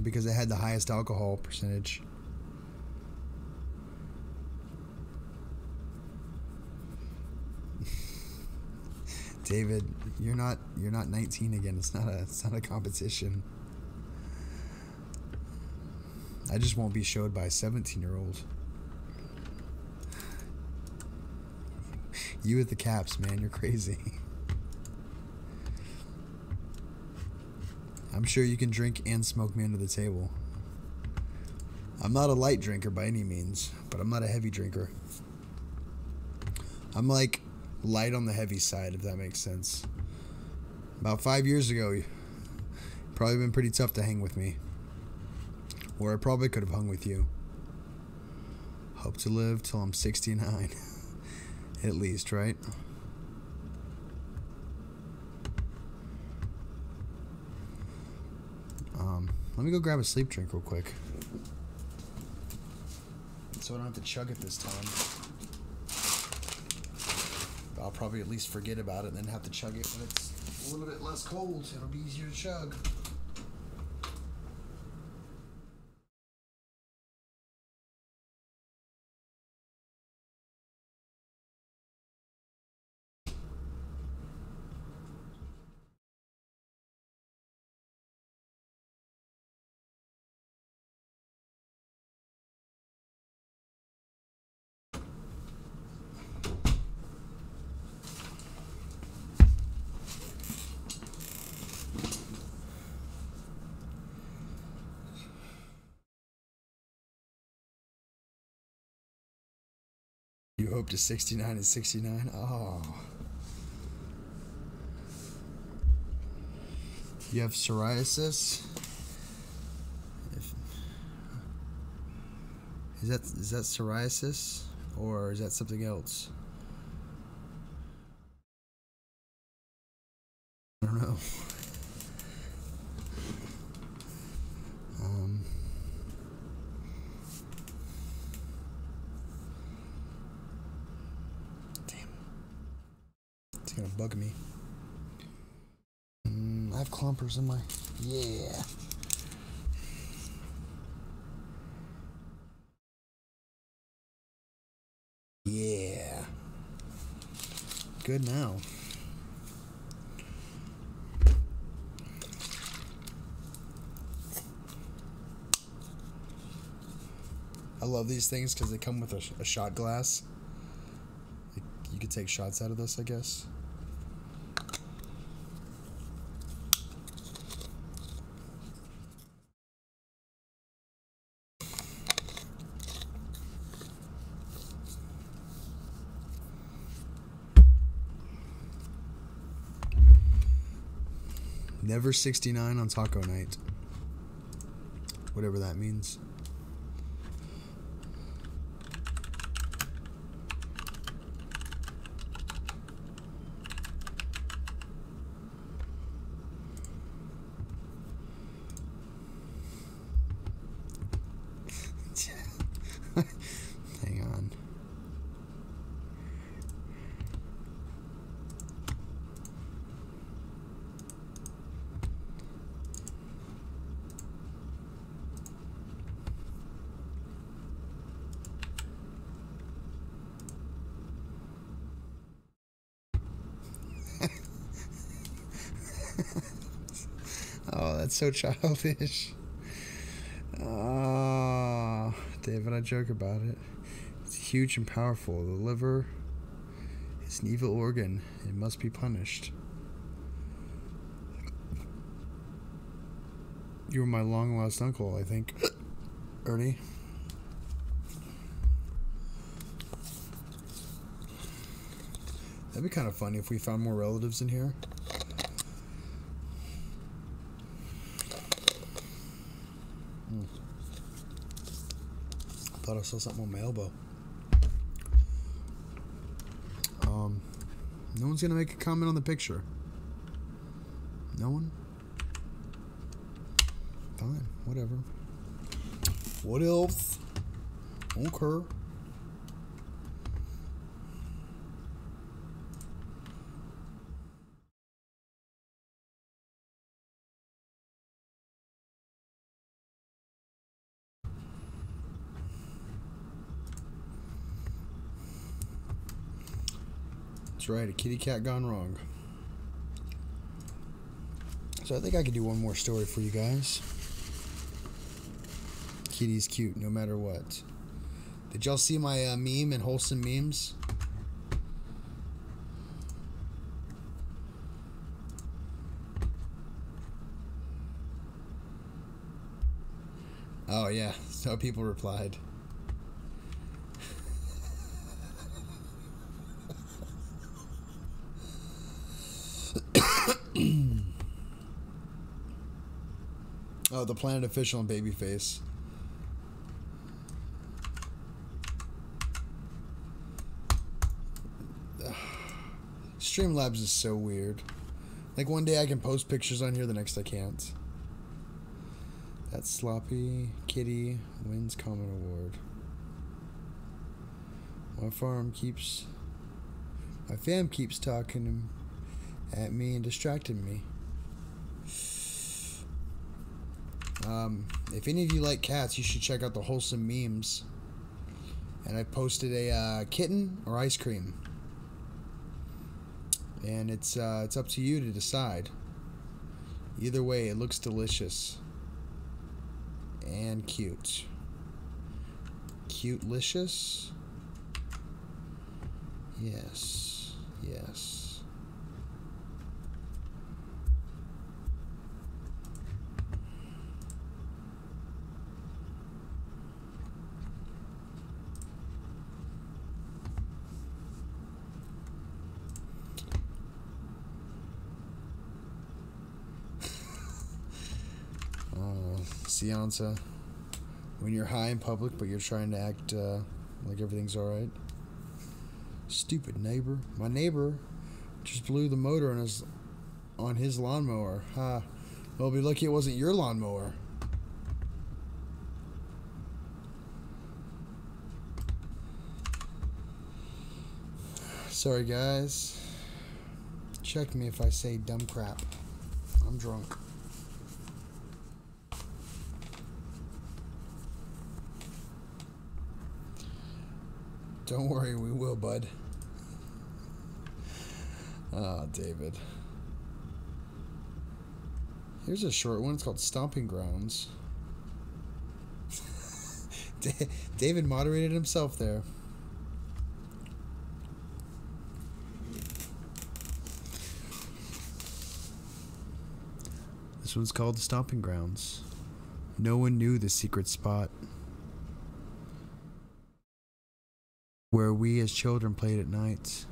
because it had the highest alcohol percentage. David, you're not 19 again. It's not a competition. I just won't be showed by a 17-year-old. You with the caps, man, you're crazy. I'm sure you can drink and smoke me under the table. I'm not a light drinker by any means, but I'm not a heavy drinker. I'm like light on the heavy side, if that makes sense. About 5 years ago, you'd probably been pretty tough to hang with me. Or I probably could have hung with you. Hope to live till I'm 69. At least, right? Let me go grab a sleep drink real quick, so I don't have to chug it this time. I'll probably at least forget about it and then have to chug it when it's a little bit less cold. It'll be easier to chug. You hope to 69 and 69? Oh. You have psoriasis? Is that psoriasis? Or is that something else? I don't know. It's gonna bug me. I have clumpers in my... Yeah. Yeah. Good now. I love these things because they come with a shot glass. You could take shots out of this, I guess. Never 69 on taco night. Whatever that means. Hang on. Oh, that's so childish. Oh, David, I joke about it. It's huge and powerful. The liver is an evil organ. It must be punished. You were my long-lost uncle, I think, Ernie. That'd be kind of funny if we found more relatives in here. I thought I saw something on my elbow. No one's gonna make a comment on the picture. No one? Fine, whatever. What else? Okay. That's right, a kitty cat gone wrong. So I think I could do one more story for you guys. Kitty's cute no matter what. Did y'all see my meme and wholesome memes? Oh yeah, so people replied. Oh, the Planet Official and Babyface. Streamlabs is so weird. Like one day I can post pictures on here, the next I can't. That sloppy kitty wins Common Award. My fam keeps talking at me and distracting me. If any of you like cats, you should check out the Wholesome Memes. And I posted a kitten or ice cream. And it's up to you to decide. Either way, it looks delicious. And cute. Cute-licious? Yes. Yes. Seanza, when you're high in public but you're trying to act like everything's alright. Stupid neighbor. My neighbor just blew the motor on his lawnmower. Ha. Well, be lucky it wasn't your lawnmower. Sorry guys. Check me if I say dumb crap. I'm drunk. Don't worry, we will, bud. Ah, David. Here's a short one. It's called Stomping Grounds. David moderated himself there. This one's called The Stomping Grounds. No one knew the secret spot where we as children played at night.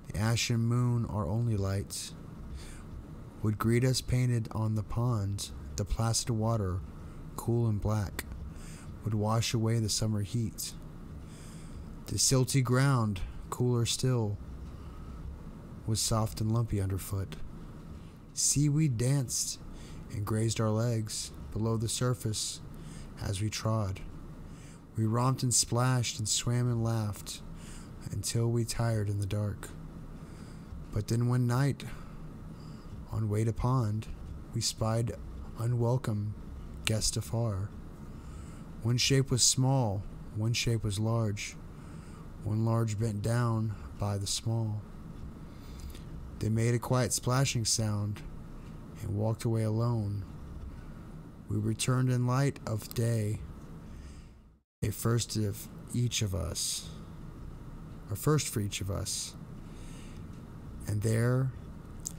The ashen moon, our only light, would greet us painted on the pond. The placid water, cool and black, would wash away the summer heat. The silty ground, cooler still, was soft and lumpy underfoot. Seaweed danced and grazed our legs below the surface as we trod. We romped and splashed and swam and laughed until we tired in the dark. But then one night, on way to pond, we spied unwelcome guest afar. One shape was small, one shape was large, one large bent down by the small. They made a quiet splashing sound and walked away alone. We returned in light of day. A first for each of us. And there,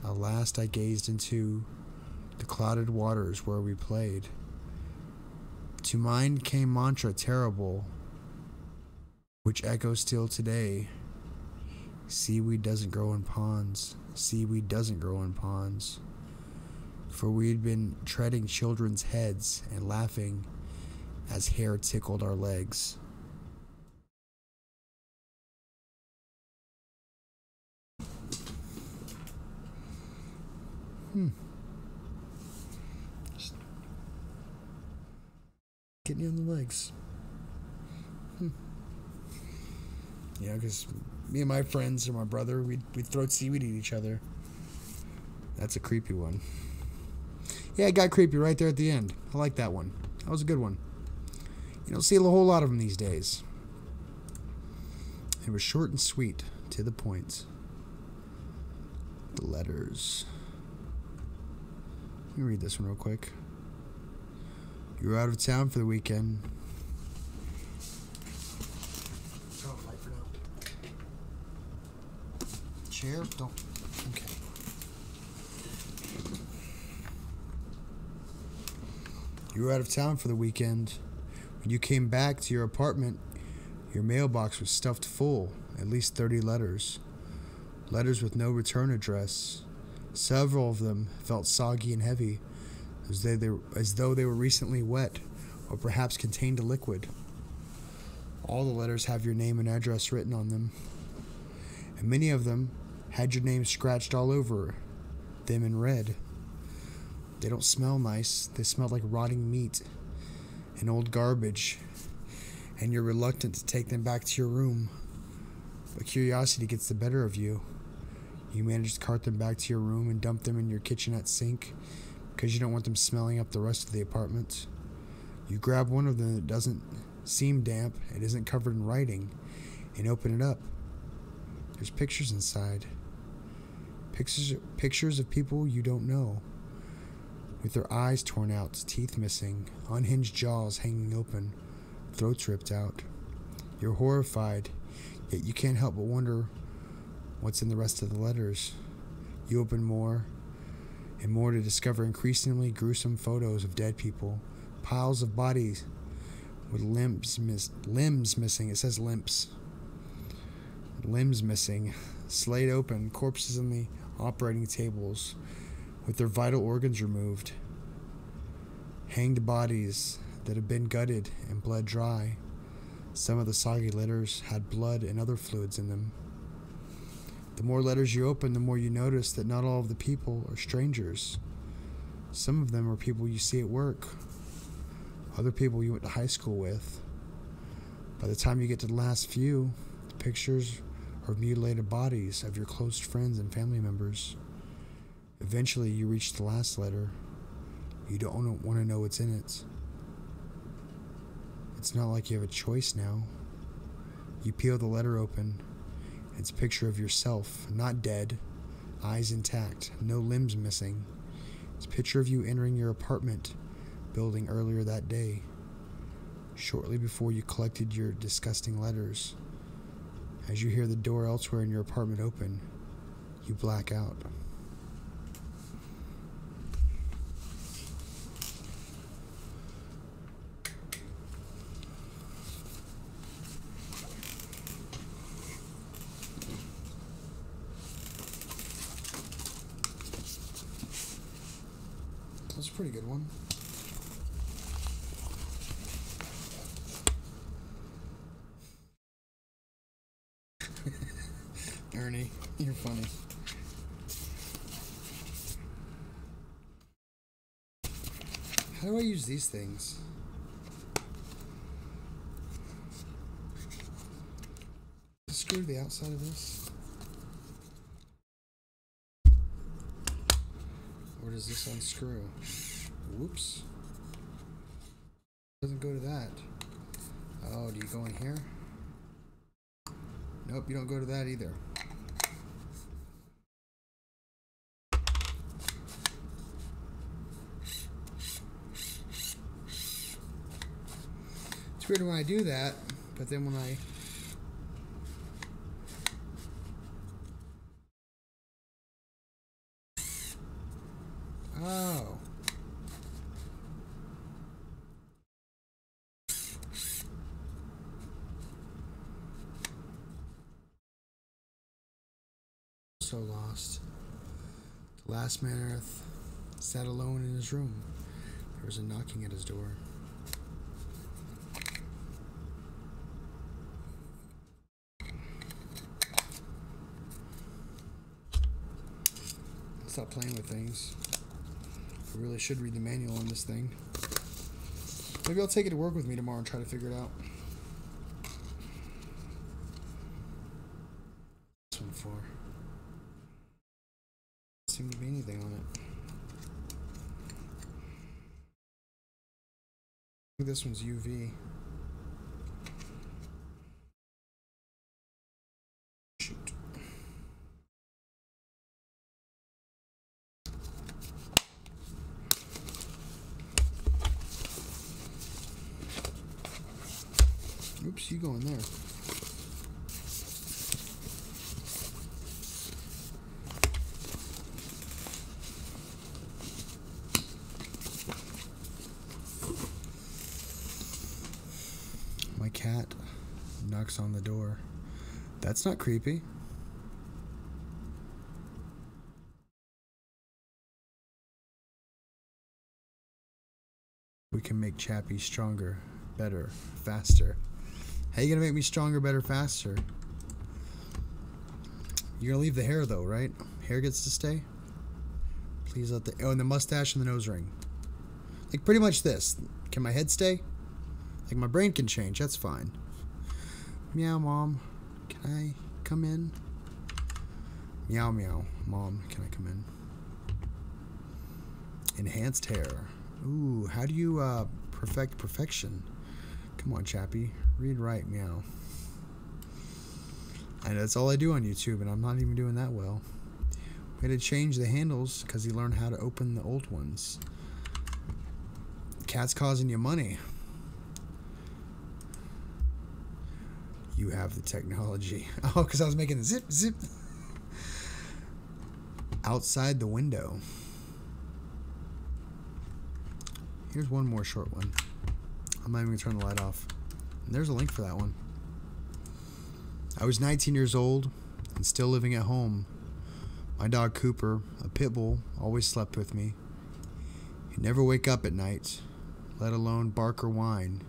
at last I gazed into the clouded waters where we played. To mind came mantra terrible, which echoes still today. Seaweed doesn't grow in ponds. Seaweed doesn't grow in ponds. For we'd been treading children's heads and laughing as hair tickled our legs. Just getting you on the legs. Yeah, because me and my friends or my brother, we'd throw seaweed at each other. That's a creepy one. Yeah, it got creepy right there at the end. I like that one. That was a good one. You don't see a whole lot of them these days. It was short and sweet, to the point. The letters. Let me read this one real quick. You were out of town for the weekend. Turn off light for now. Chair? Don't. Okay. You were out of town for the weekend. When you came back to your apartment, your mailbox was stuffed full, at least 30 letters. Letters with no return address. Several of them felt soggy and heavy, as though they were recently wet, or perhaps contained a liquid. All the letters have your name and address written on them, and many of them had your name scratched all over them in red. They don't smell nice. They smell like rotting meat and old garbage. And you're reluctant to take them back to your room. But curiosity gets the better of you. You manage to cart them back to your room and dump them in your kitchenette sink because you don't want them smelling up the rest of the apartment. You grab one of them that doesn't seem damp and isn't covered in writing and open it up. There's pictures inside. Pictures of people you don't know, with their eyes torn out, teeth missing, unhinged jaws hanging open, throats ripped out. You're horrified, yet you can't help but wonder what's in the rest of the letters. You open more and more to discover increasingly gruesome photos of dead people, piles of bodies with limbs missing. It says limps. Limbs missing, slayed open, corpses on the operating tables with their vital organs removed, hanged bodies that have been gutted and bled dry. Some of the soggy letters had blood and other fluids in them. The more letters you open, the more you notice that not all of the people are strangers. Some of them are people you see at work, other people you went to high school with. By the time you get to the last few, the pictures are mutilated bodies of your close friends and family members. Eventually, you reach the last letter. You don't want to know what's in it. It's not like you have a choice now. You peel the letter open. It's a picture of yourself, not dead, eyes intact, no limbs missing. It's a picture of you entering your apartment building earlier that day, shortly before you collected your disgusting letters. As you hear the door elsewhere in your apartment open, you black out. That's a pretty good one. Ernie, you're funny. How do I use these things? Screw the outside of this? Or does this unscrew? Whoops. Doesn't go to that. Oh, do you go in here? Nope, you don't go to that either. It's weird when I do that, but then when I oh. So lost. The last man on earth sat alone in his room. There was a knocking at his door. Stop playing with things. I really should read the manual on this thing. Maybe I'll take it to work with me tomorrow and try to figure it out. This one for. Doesn't seem to be anything on it. I think this one's UV. Shoot. Oops, you go in there. My cat knocks on the door. That's not creepy. We can make Chappy stronger, better, faster. How you gonna make me stronger, better, faster? You're gonna leave the hair though, right? Hair gets to stay? Please let the... Oh, and the mustache and the nose ring. Like, pretty much this. Can my head stay? Like, my brain can change. That's fine. Meow, Mom. Can I come in? Meow, meow. Mom, can I come in? Enhanced hair. Ooh, how do you perfect perfection? Come on, Chappy. Read right, meow. And that's all I do on YouTube, and I'm not even doing that well. We had to change the handles because he learned how to open the old ones. Cat's causing you money. You have the technology. Oh, because I was making the zip, zip. Outside the window. Here's one more short one. I'm not even going to turn the light off. And there's a link for that one. I was 19 years old and still living at home. My dog Cooper, a pit bull, always slept with me. He'd never wake up at night, let alone bark or whine.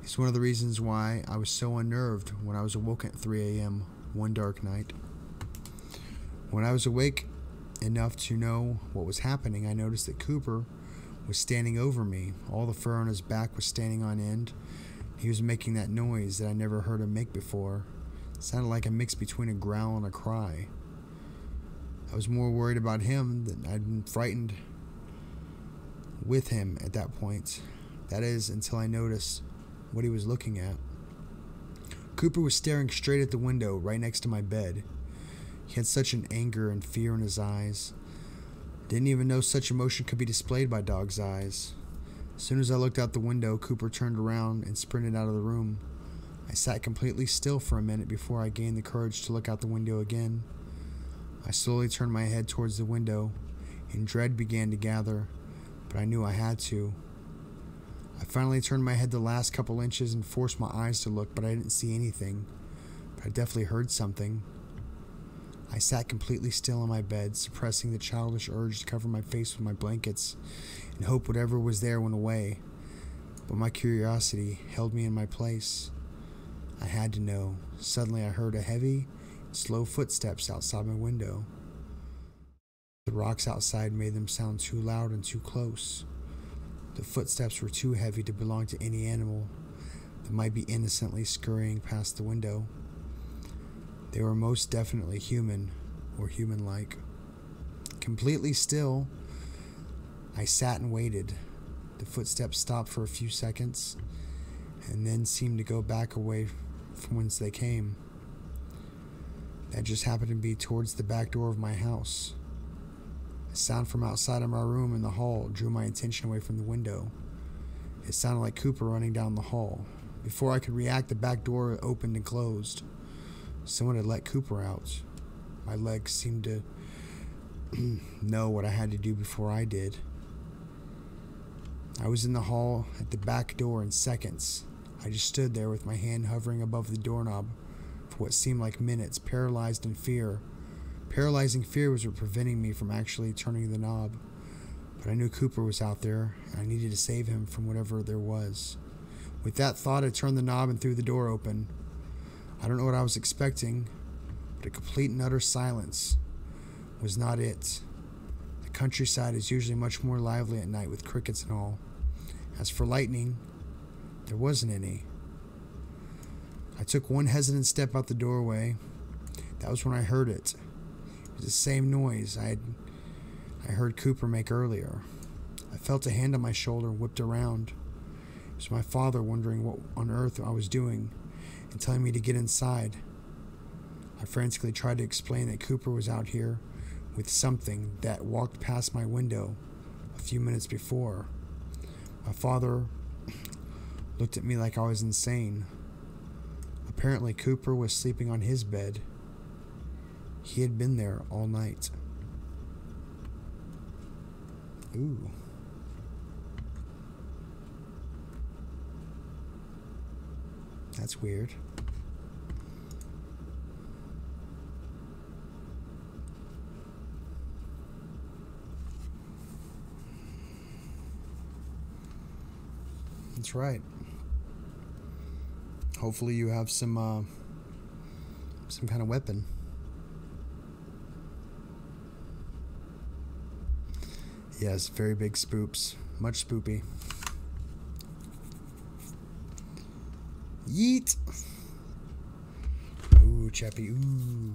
It's one of the reasons why I was so unnerved when I was awoken at 3 a.m. one dark night. When I was awake enough to know what was happening, I noticed that Cooper was standing over me. All the fur on his back was standing on end. He was making that noise that I never heard him make before. It sounded like a mix between a growl and a cry. I was more worried about him than I'd been frightened with him at that point. That is, until I noticed what he was looking at. Cooper was staring straight at the window right next to my bed. He had such an anger and fear in his eyes. Didn't even know such emotion could be displayed by dogs' eyes. As soon as I looked out the window, Cooper turned around and sprinted out of the room. I sat completely still for a minute before I gained the courage to look out the window again. I slowly turned my head towards the window, and dread began to gather, but I knew I had to. I finally turned my head the last couple inches and forced my eyes to look, but I didn't see anything. But I definitely heard something. I sat completely still on my bed, suppressing the childish urge to cover my face with my blankets and hope whatever was there went away. But my curiosity held me in my place. I had to know. Suddenly I heard a heavy, slow footsteps outside my window. The rocks outside made them sound too loud and too close. The footsteps were too heavy to belong to any animal that might be innocently scurrying past the window. They were most definitely human, or human-like. Completely still, I sat and waited. The footsteps stopped for a few seconds, and then seemed to go back away from whence they came. That just happened to be towards the back door of my house. A sound from outside of my room in the hall drew my attention away from the window. It sounded like Cooper running down the hall. Before I could react, the back door opened and closed. Someone had let Cooper out. My legs seemed to know what I had to do before I did. I was in the hall at the back door in seconds. I just stood there with my hand hovering above the doorknob for what seemed like minutes, paralyzed in fear. Paralyzing fear was what preventing me from actually turning the knob. But I knew Cooper was out there, and I needed to save him from whatever there was. With that thought, I turned the knob and threw the door open. I don't know what I was expecting, but a complete and utter silence was not it. The countryside is usually much more lively at night with crickets and all. As for lightning, there wasn't any. I took one hesitant step out the doorway. That was when I heard it. It was the same noise I heard Cooper make earlier. I felt a hand on my shoulder and whipped around. It was my father wondering what on earth I was doing and telling me to get inside. I frantically tried to explain that Cooper was out here with something that walked past my window a few minutes before. My father looked at me like I was insane. Apparently, Cooper was sleeping on his bed. He had been there all night. Ooh. That's weird. That's right. Hopefully you have some kind of weapon. Yes, very big spoops. Much spoopy. Yeet! Ooh, Chappy, ooh.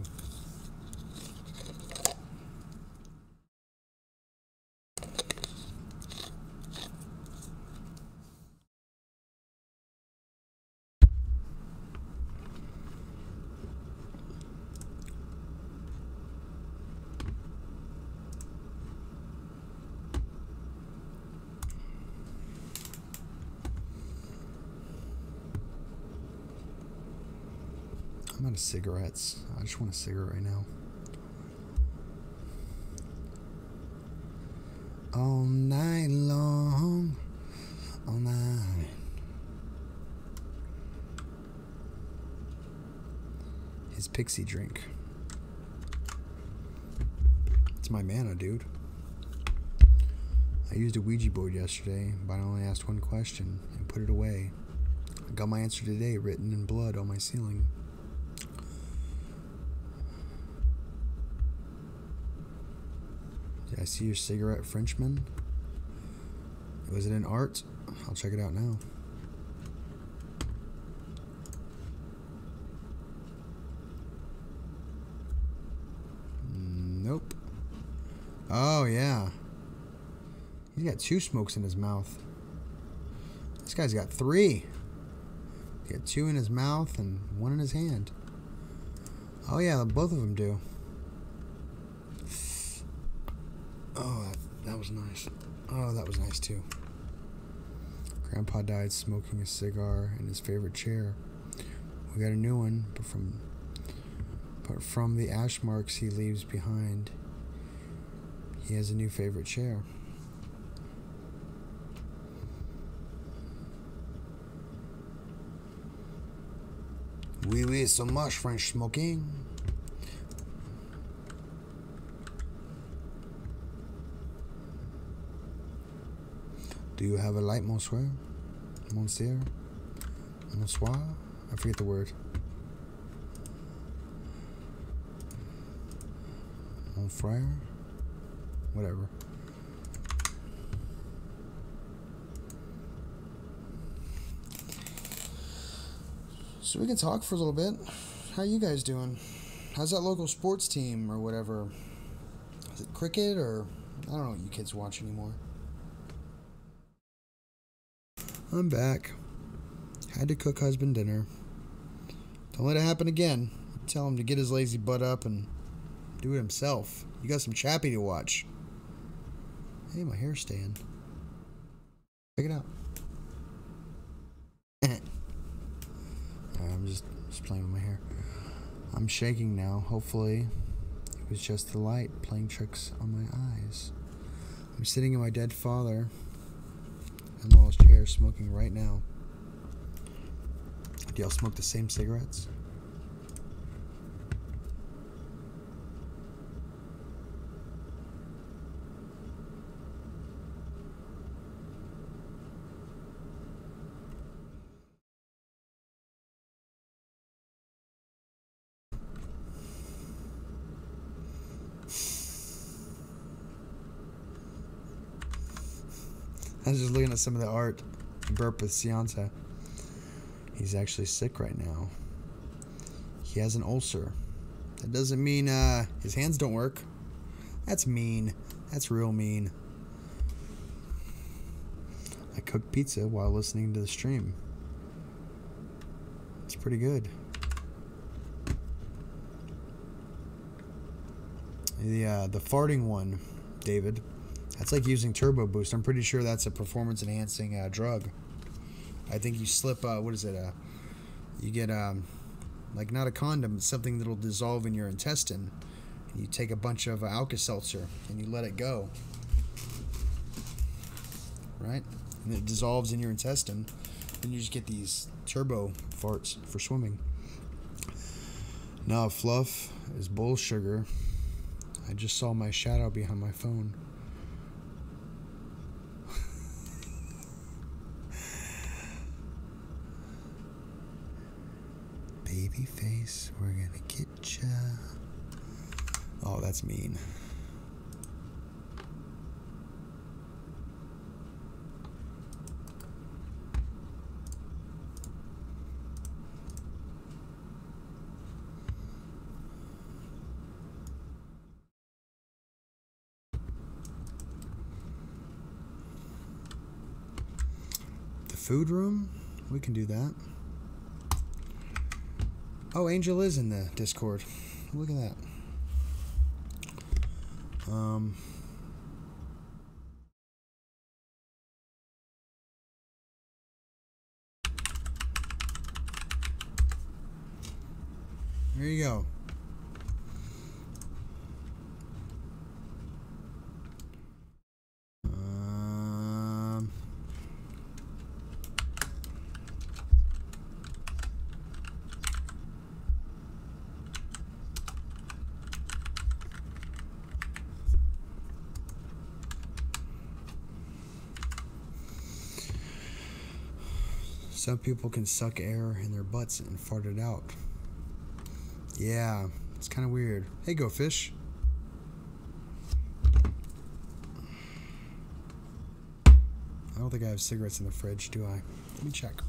I'm out of cigarettes. I just want a cigarette right now. All night long. All night. His pixie drink. It's my mana, dude. I used a Ouija board yesterday, but I only asked one question and put it away. I got my answer today written in blood on my ceiling. Did I see your cigarette, Frenchman? Was it in art? I'll check it out now. Nope. Oh, yeah. He's got 2 smokes in his mouth. This guy's got 3. He got 2 in his mouth and 1 in his hand. Oh, yeah, both of them do. Oh, that was nice. Oh, that was nice too. Grandpa died smoking a cigar in his favorite chair. We got a new one, but from the ash marks he leaves behind, he has a new favorite chair. Oui, oui, so much French smoking. Do you have a light, monsieur? Monsieur? Bonsoir? I forget the word. Mon frère? Whatever. So we can talk for a little bit. How you guys doing? How's that local sports team or whatever? Is it cricket or... I don't know what you kids watch anymore. I'm back. Had to cook husband dinner. Don't let it happen again. Tell him to get his lazy butt up and do it himself. You got some Chappy to watch. Hey, my hair's staying. Check it out. I'm just playing with my hair. I'm shaking now. Hopefully, it was just the light playing tricks on my eyes. I'm sitting in my dead father. In-law's chair, smoking right now. Do y'all smoke the same cigarettes? I was just looking at some of the art. Burp with Cianta. He's actually sick right now. He has an ulcer. That doesn't mean his hands don't work. That's mean. That's real mean. I cooked pizza while listening to the stream. It's pretty good. The farting one, David. That's like using Turbo Boost. I'm pretty sure that's a performance-enhancing drug. I think you slip, what is it? You get, like not a condom, it's something that'll dissolve in your intestine. And you take a bunch of Alka-Seltzer and you let it go. Right? And it dissolves in your intestine. Then you just get these turbo farts for swimming. No, fluff is bull sugar. I just saw my shadow behind my phone. Babyface, we're gonna get ya. Oh, that's mean. food room? We can do that. Oh, Angel is in the Discord. Look at that. There you go. Some people can suck air in their butts and fart it out. Yeah, it's kind of weird. Hey, Go Fish. I don't think I have cigarettes in the fridge, do I? Let me check.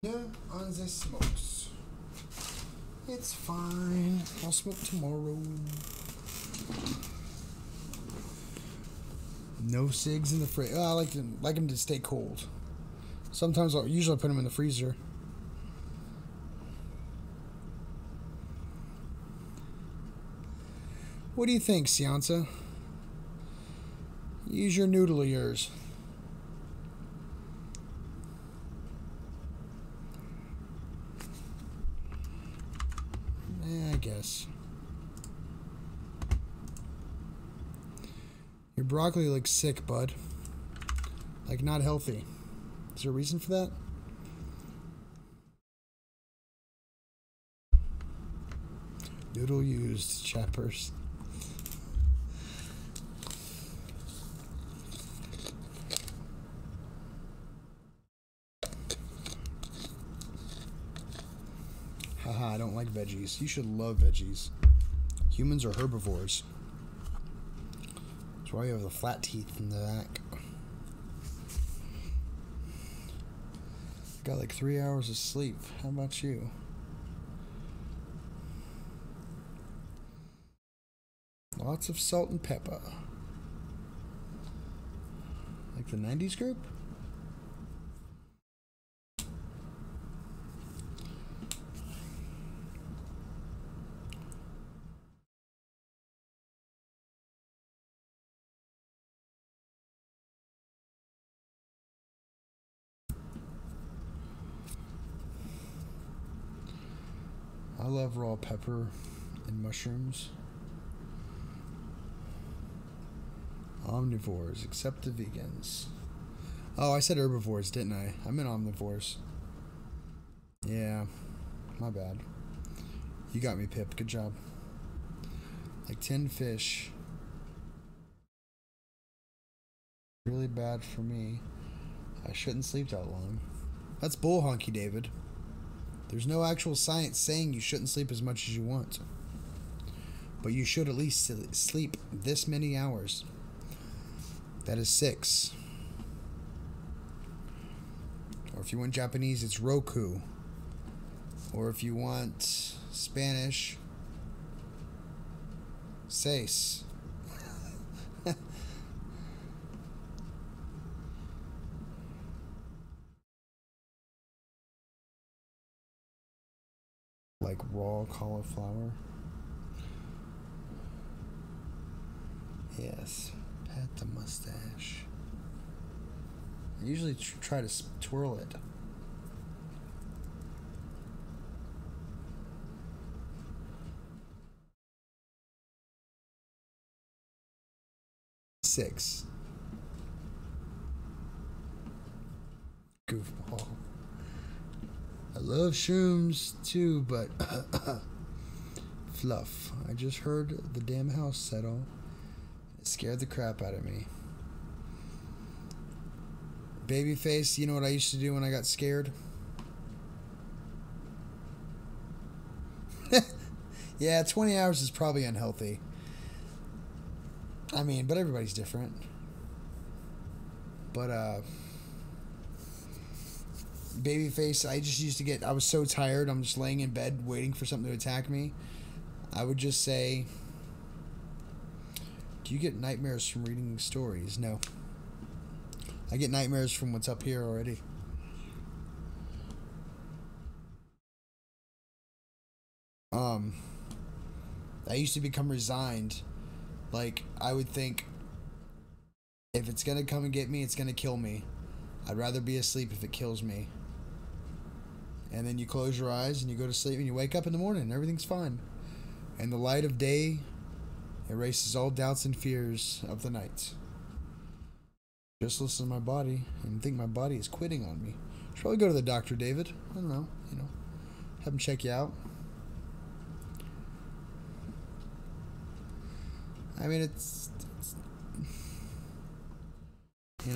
No, on the smokes. It's fine. I'll smoke tomorrow. No cigs in the fridge. Oh, I like them to stay cold. Sometimes I'll usually put them in the freezer. What do you think, Seansa? Use your noodle of yours. I guess. Your broccoli looks sick, bud. Like, not healthy. Is there a reason for that? Noodle used, chappers. Haha, I don't like veggies. You should love veggies. Humans are herbivores. That's why you have the flat teeth in the back. I got like 3 hours of sleep. How about you? Lots of salt and pepper. Like the 90s group? I love raw pepper and mushrooms. Omnivores, except the vegans. Oh, I said herbivores, didn't I? I meant omnivores. Yeah, my bad. You got me, Pip. Good job. Like 10 fish. Really bad for me. I shouldn't sleep that long. That's bull honky, David. There's no actual science saying you shouldn't sleep as much as you want. But you should at least sleep this many hours. That is 6. Or if you want Japanese, it's Roku. Or if you want Spanish, seis. Like raw cauliflower. Yes, pat the mustache. I usually try to twirl it. Six. Goofball. I love shrooms too, but fluff. I just heard the damn house settle. It scared the crap out of me. Babyface, you know what I used to do when I got scared? Yeah, 20 hours is probably unhealthy. I mean, but everybody's different. But, Babyface, I just used to get, I was so tired, I'm just laying in bed waiting for something to attack me. I would just say, do you get nightmares from reading stories? No. I get nightmares from what's up here already. I used to become resigned. Like, I would think, if it's gonna come and get me, it's gonna kill me. I'd rather be asleep if it kills me. And then you close your eyes and you go to sleep and you wake up in the morning and everything's fine. And the light of day erases all doubts and fears of the night. Just listen to my body and think my body is quitting on me. Should probably go to the doctor, David. I don't know, have him check you out. I mean, it's I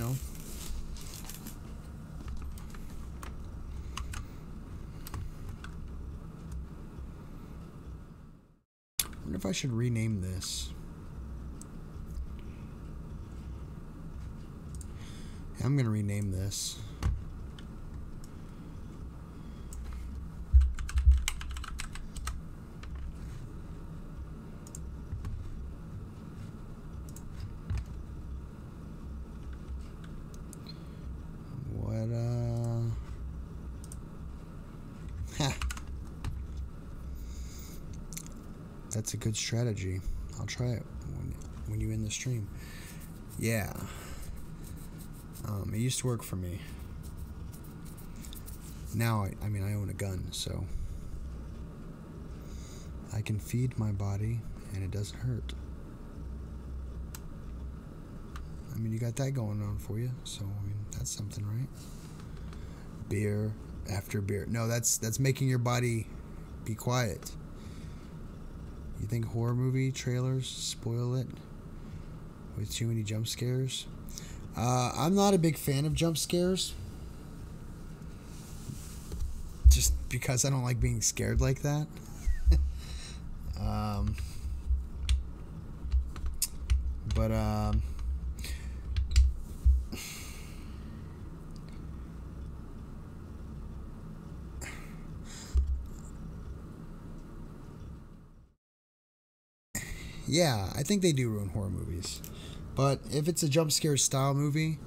wonder if I should rename this. I'm going to rename this. That's a good strategy. I'll try it when you end the stream. Yeah. It used to work for me. Now, I mean, I own a gun, so I can feed my body and it doesn't hurt. I mean, you got that going on for you, so I mean, that's something, right? Beer after beer. No, that's making your body be quiet. You think horror movie trailers spoil it with too many jump scares? I'm not a big fan of jump scares. Just because I don't like being scared like that. Yeah, I think they do ruin horror movies. But if it's a jump scare style movie,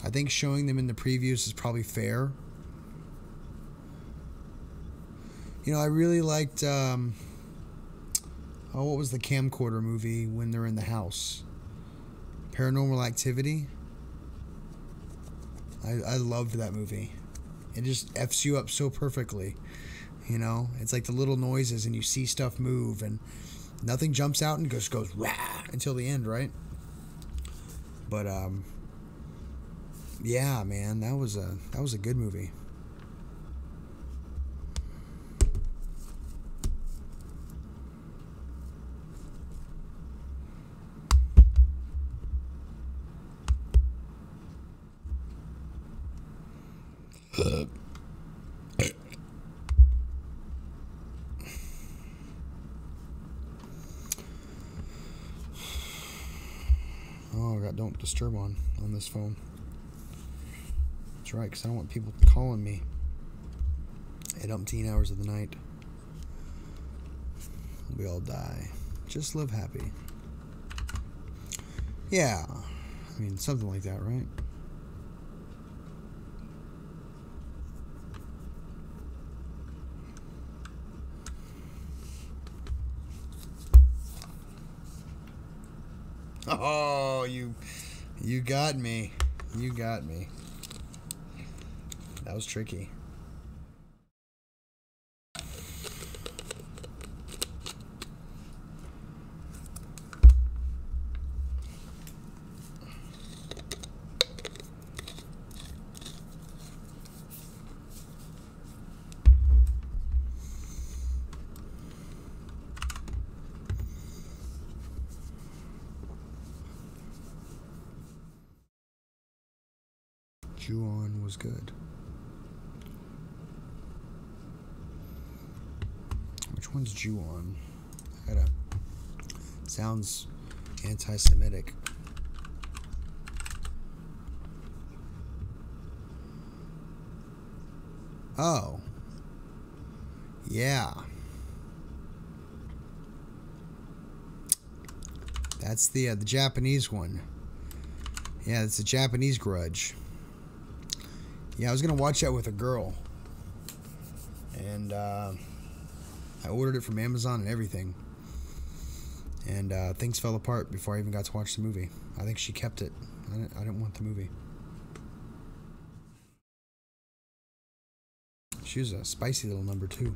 I think showing them in the previews is probably fair. I really liked, what was the camcorder movie when they're in the house? Paranormal Activity. I loved that movie. It just F's you up so perfectly. It's like the little noises and you see stuff move and nothing jumps out and just goes rah until the end, right? But yeah, man, that was a good movie. Oh, I got don't disturb on this phone. That's right, because I don't want people calling me at umpteen hours of the night. We all die. Just live happy. Yeah. I mean, something like that, right? Oh, you got me. You got me. That was tricky. Ju-on was good. Which one's Ju-on? Sounds anti-Semitic. Oh. Yeah. That's the Japanese one. Yeah, it's a Japanese Grudge. Yeah, I was gonna watch that with a girl, and I ordered it from Amazon and everything, and things fell apart before I even got to watch the movie. I think she kept it. I didn't want the movie. She was a spicy little number too.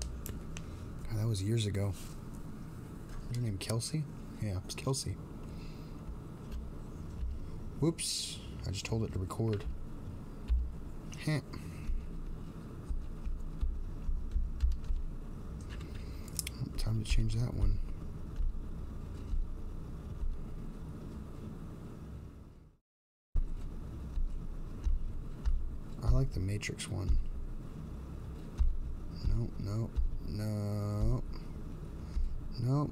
God, that was years ago. What's her name? Kelsey? Yeah, it was Kelsey. Whoops. I just told it to record. Heh. Time to change that one. I like the Matrix one. Nope.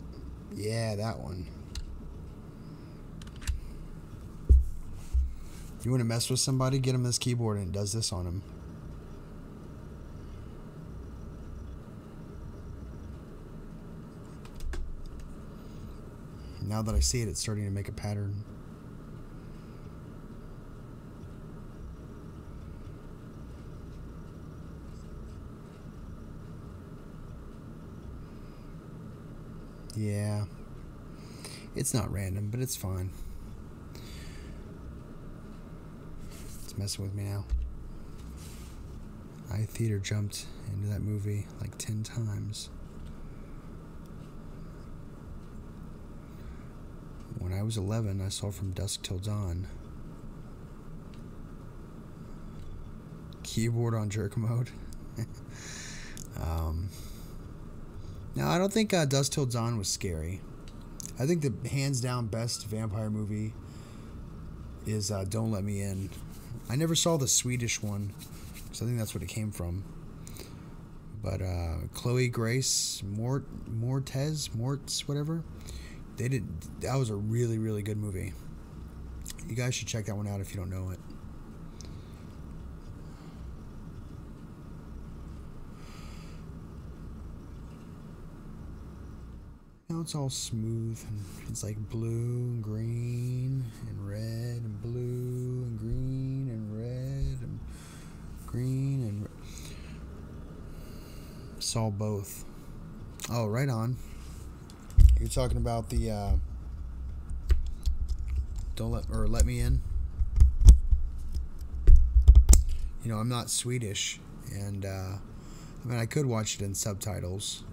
Yeah, that one. You want to mess with somebody? Get him this keyboard and it does this on him. Now that I see it, it's starting to make a pattern. Yeah. It's not random, but it's fine. It's messing with me now. I theater jumped into that movie like 10 times. When I was 11, I saw From Dusk Till Dawn. Keyboard on jerk mode. No, I don't think Dusk Till Dawn was scary. I think the hands down best vampire movie is Don't Let Me In. I never saw the Swedish one, so I think that's what it came from. But Chloe Grace Moretz, whatever. That was a really, really good movie. You guys should check that one out if you don't know it. Now it's all smooth and it's like blue and green and red and blue and green and red and green and saw both. Oh, right on. You're talking about the Let Me In. You know, I'm not Swedish, and I mean I could watch it in subtitles,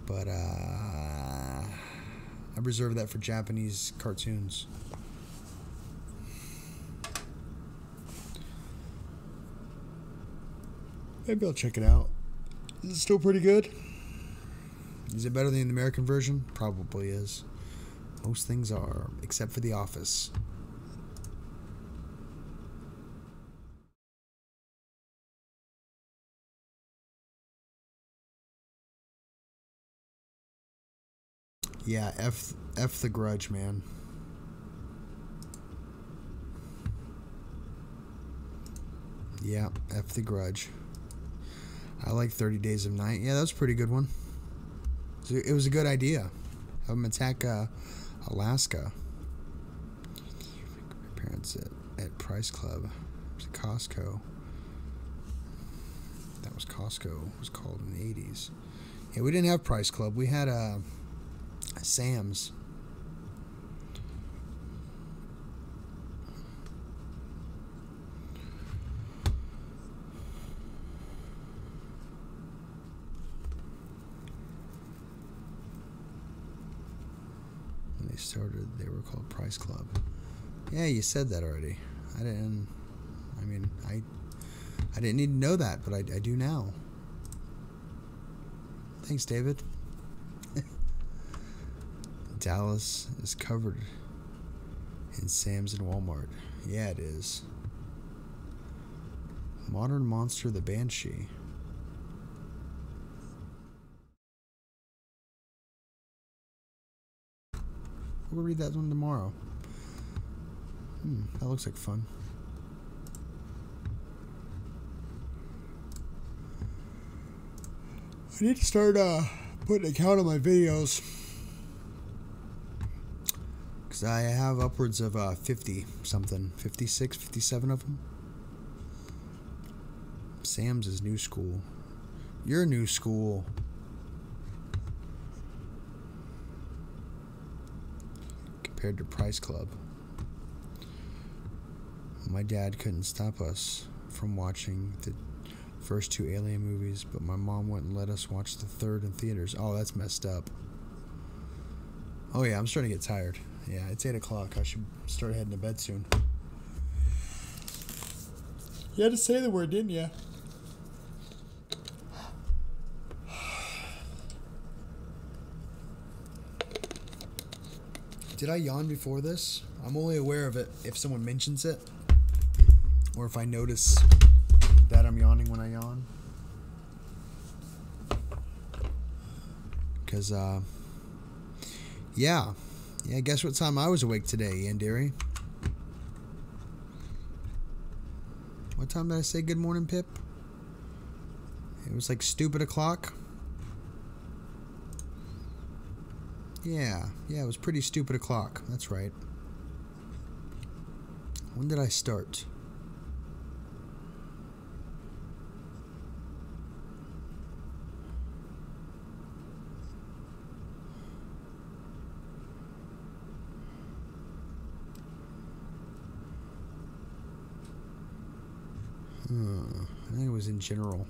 but I reserve that for Japanese cartoons. Maybe I'll check it out. Is it still pretty good? Is it better than the American version? Probably is. Most things are, except for The Office. Yeah, F The Grudge, man. Yeah, F The Grudge. I like 30 Days of Night. Yeah, that was a pretty good one. It was a good idea. Have them attack Alaska. Parents at Price Club. It was at Costco. That was Costco. It was called in the 80s. Yeah, we didn't have Price Club. We had Sam's. When they started, they were called Price Club. Yeah, you said that already. I didn't need to know that, but I do now. Thanks, David. Dallas is covered in Sam's and Walmart. Yeah, it is. Modern Monster the Banshee. We'll read that one tomorrow. That looks like fun. I need to start putting a count on my videos. Because I have upwards of 50 something. 56, 57 of them. Sam's is new school. You're new school. Compared to Price Club. My dad couldn't stop us from watching the first 2 Alien movies, but my mom wouldn't let us watch the third in theaters. Oh, that's messed up. Oh yeah, I'm starting to get tired. Yeah, it's 8 o'clock. I should start heading to bed soon. You had to say the word, didn't you? Did I yawn before this? I'm only aware of it if someone mentions it, or if I notice that I'm yawning when I yawn. Because, yeah, guess what time I was awake today, Yandere? What time did I say good morning, Pip? It was like stupid o'clock. Yeah, it was pretty stupid o'clock. That's right. When did I start? I think it was in general.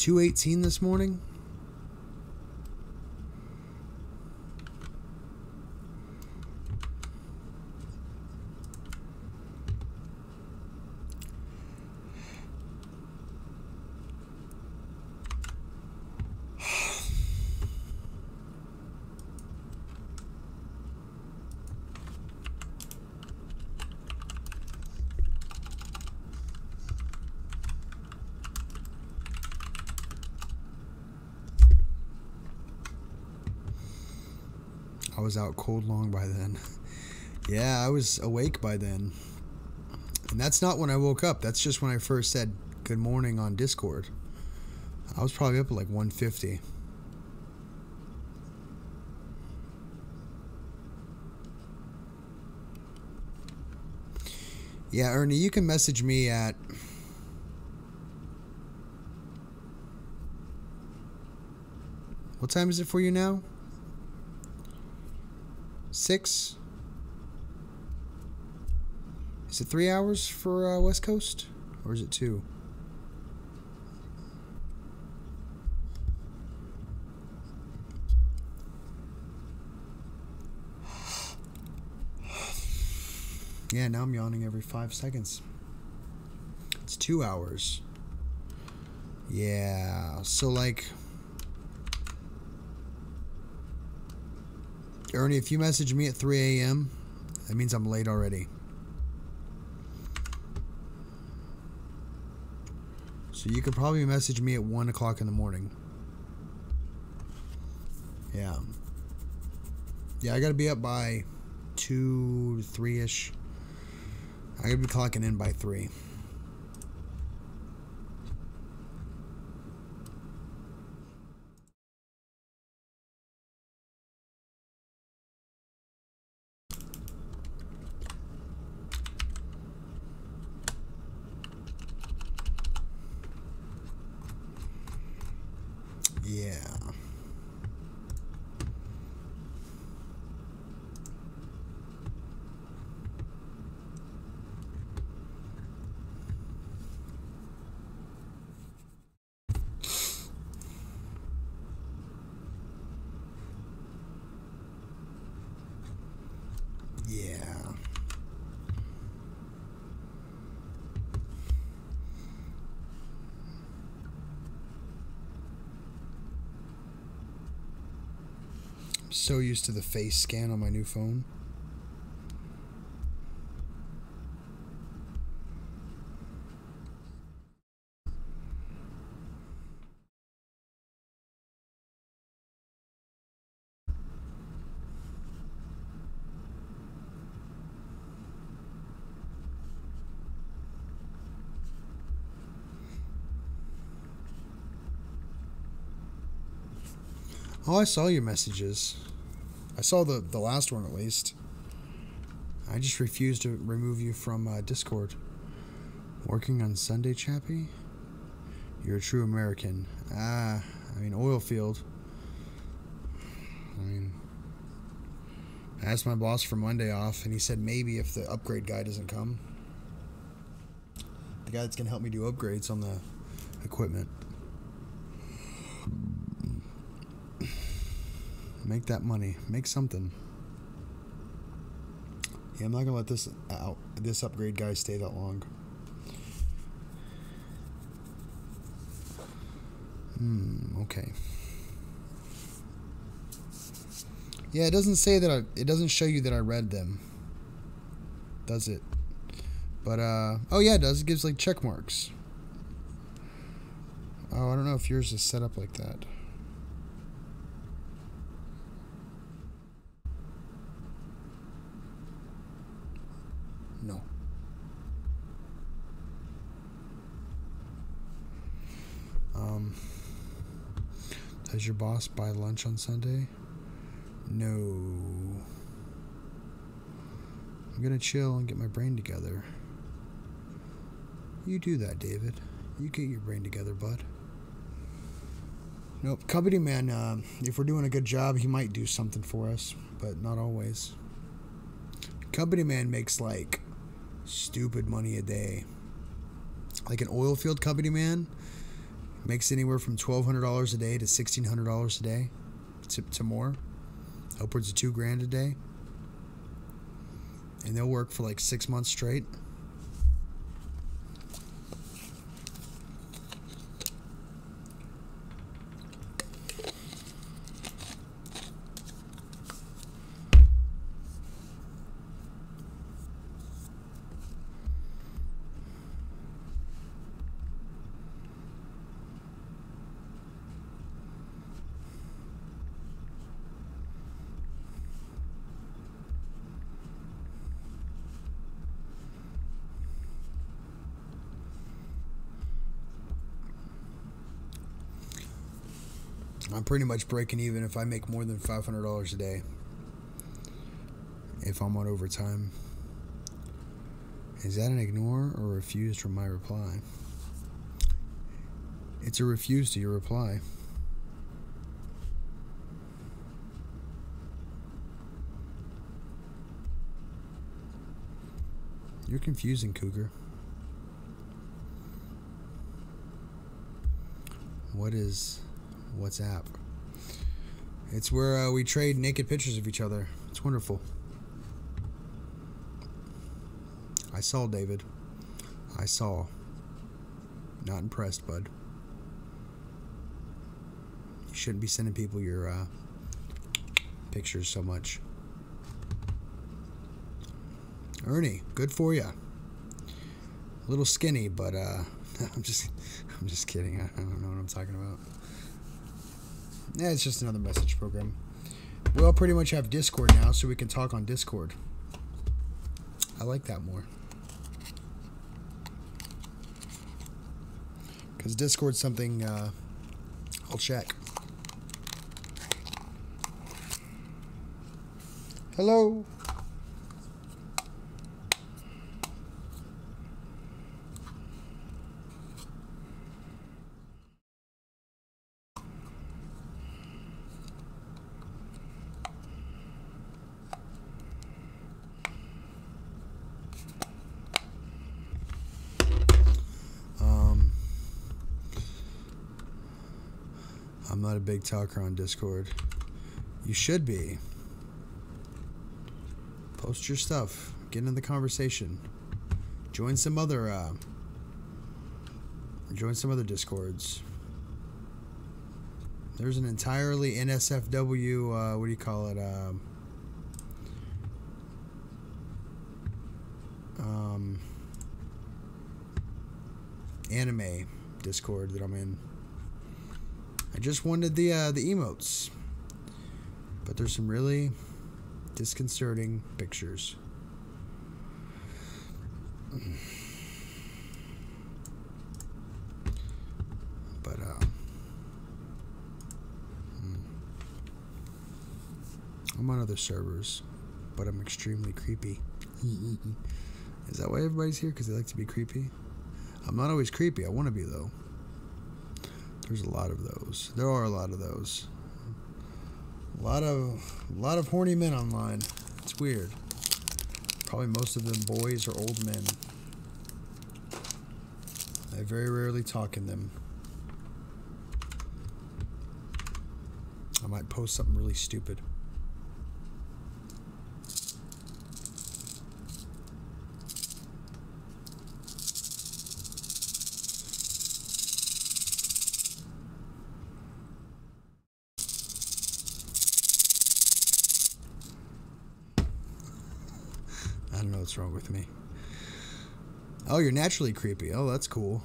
2:18 this morning. I was out cold long by then. Yeah, I was awake by then. And that's not when I woke up. That's just when I first said good morning on Discord. I was probably up at like 1:50. Yeah, Ernie, you can message me at... What time is it for you now? 6? Is it 3 hours for West Coast? Or is it 2? Yeah, now I'm yawning every 5 seconds. It's 2 hours. Yeah, so like... Ernie, if you message me at 3 a.m., that means I'm late already. So you could probably message me at 1 o'clock in the morning. Yeah. Yeah, I gotta be up by 2, 3-ish. I gotta be clocking in by 3. Yeah. So used to the face scan on my new phone. Oh, I saw your messages. I saw the last one at least. I just refused to remove you from Discord. Working on Sunday, Chappy? You're a true American. I mean, oil field. I asked my boss for Monday off, and he said maybe if the upgrade guy doesn't come. The guy that's going to help me do upgrades on the equipment. Make that money. Make something. Yeah, I'm not gonna let this upgrade guy stay that long. Okay. Yeah, it doesn't say that it doesn't show you that I read them. Does it? But oh yeah, it does. It gives like check marks. Oh, I don't know if yours is set up like that. No. Does your boss buy lunch on Sunday? No. I'm gonna chill and get my brain together. You do that, David. You get your brain together, bud. Nope. Company man, if we're doing a good job, he might do something for us, but not always. Company man makes like stupid money a day. Like an oil field company man makes anywhere from $1,200 a day to $1,600 a day to more, upwards of $2,000 a day, and they'll work for like 6 months straight. I'm pretty much breaking even if I make more than $500 a day. If I'm on overtime. Is that an ignore or refuse from my reply? It's a refuse to your reply. You're confusing, Cougar. What is WhatsApp? It's where we trade naked pictures of each other. It's wonderful. I saw, David. I saw. Not impressed, bud. You shouldn't be sending people your pictures so much. Ernie, good for you. A little skinny, but I'm just kidding. I don't know what I'm talking about. Yeah, it's just another message program. We all pretty much have Discord now, so we can talk on Discord. I like that more. Because Discord's something I'll check. Hello? I'm not a big talker on Discord. You should be. Post your stuff. Get in the conversation. Join some other Discords. There's an entirely NSFW, what do you call it? Anime Discord that I'm in. I just wanted the emotes, but there's some really disconcerting pictures. But I'm on other servers, but I'm extremely creepy. Is that why everybody's here? Because they like to be creepy? I'm not always creepy. I want to be, though. There's a lot of those. There are a lot of those. A lot of horny men online. It's weird. Probably most of them boys or old men. I very rarely talk in them. I might post something really stupid. I don't know what's wrong with me. Oh, you're naturally creepy. Oh, that's cool.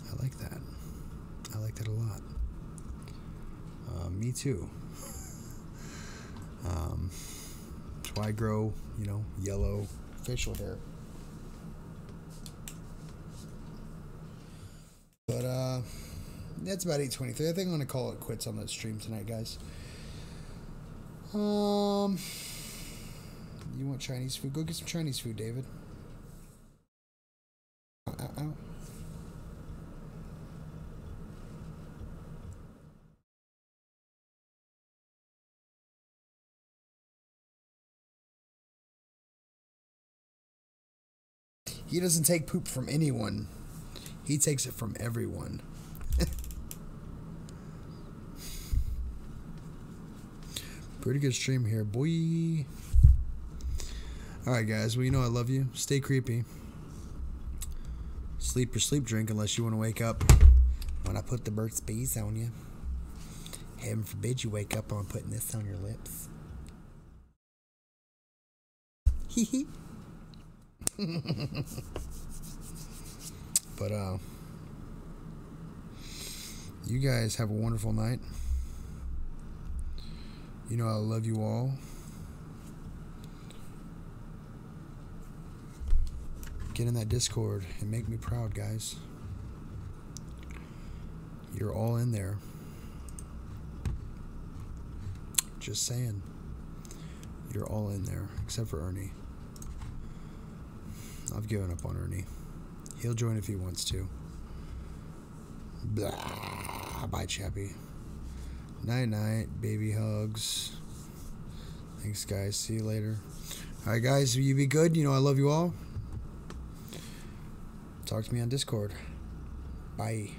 I like that. I like that a lot. Me too. That's why I grow, you know, yellow facial hair. But that's about 8:23. I think I'm gonna call it quits on that stream tonight, guys. You want Chinese food? Go get some Chinese food, David. Ow. He doesn't take poop from anyone. He takes it from everyone. Pretty good stream here, boy. Alright, guys. Well, you know I love you. Stay creepy. Sleep your sleep drink unless you want to wake up when I put the Burt's Bees on you. Heaven forbid you wake up on putting this on your lips. Hee hee. But you guys have a wonderful night. You know I love you all. Get in that Discord and make me proud, guys. You're all in there. Just saying. You're all in there, except for Ernie. I've given up on Ernie. He'll join if he wants to. Blah. Bye, Chappy. Night-night. Baby hugs. Thanks, guys. See you later. Alright, guys. You be good. You know I love you all. Talk to me on Discord. Bye.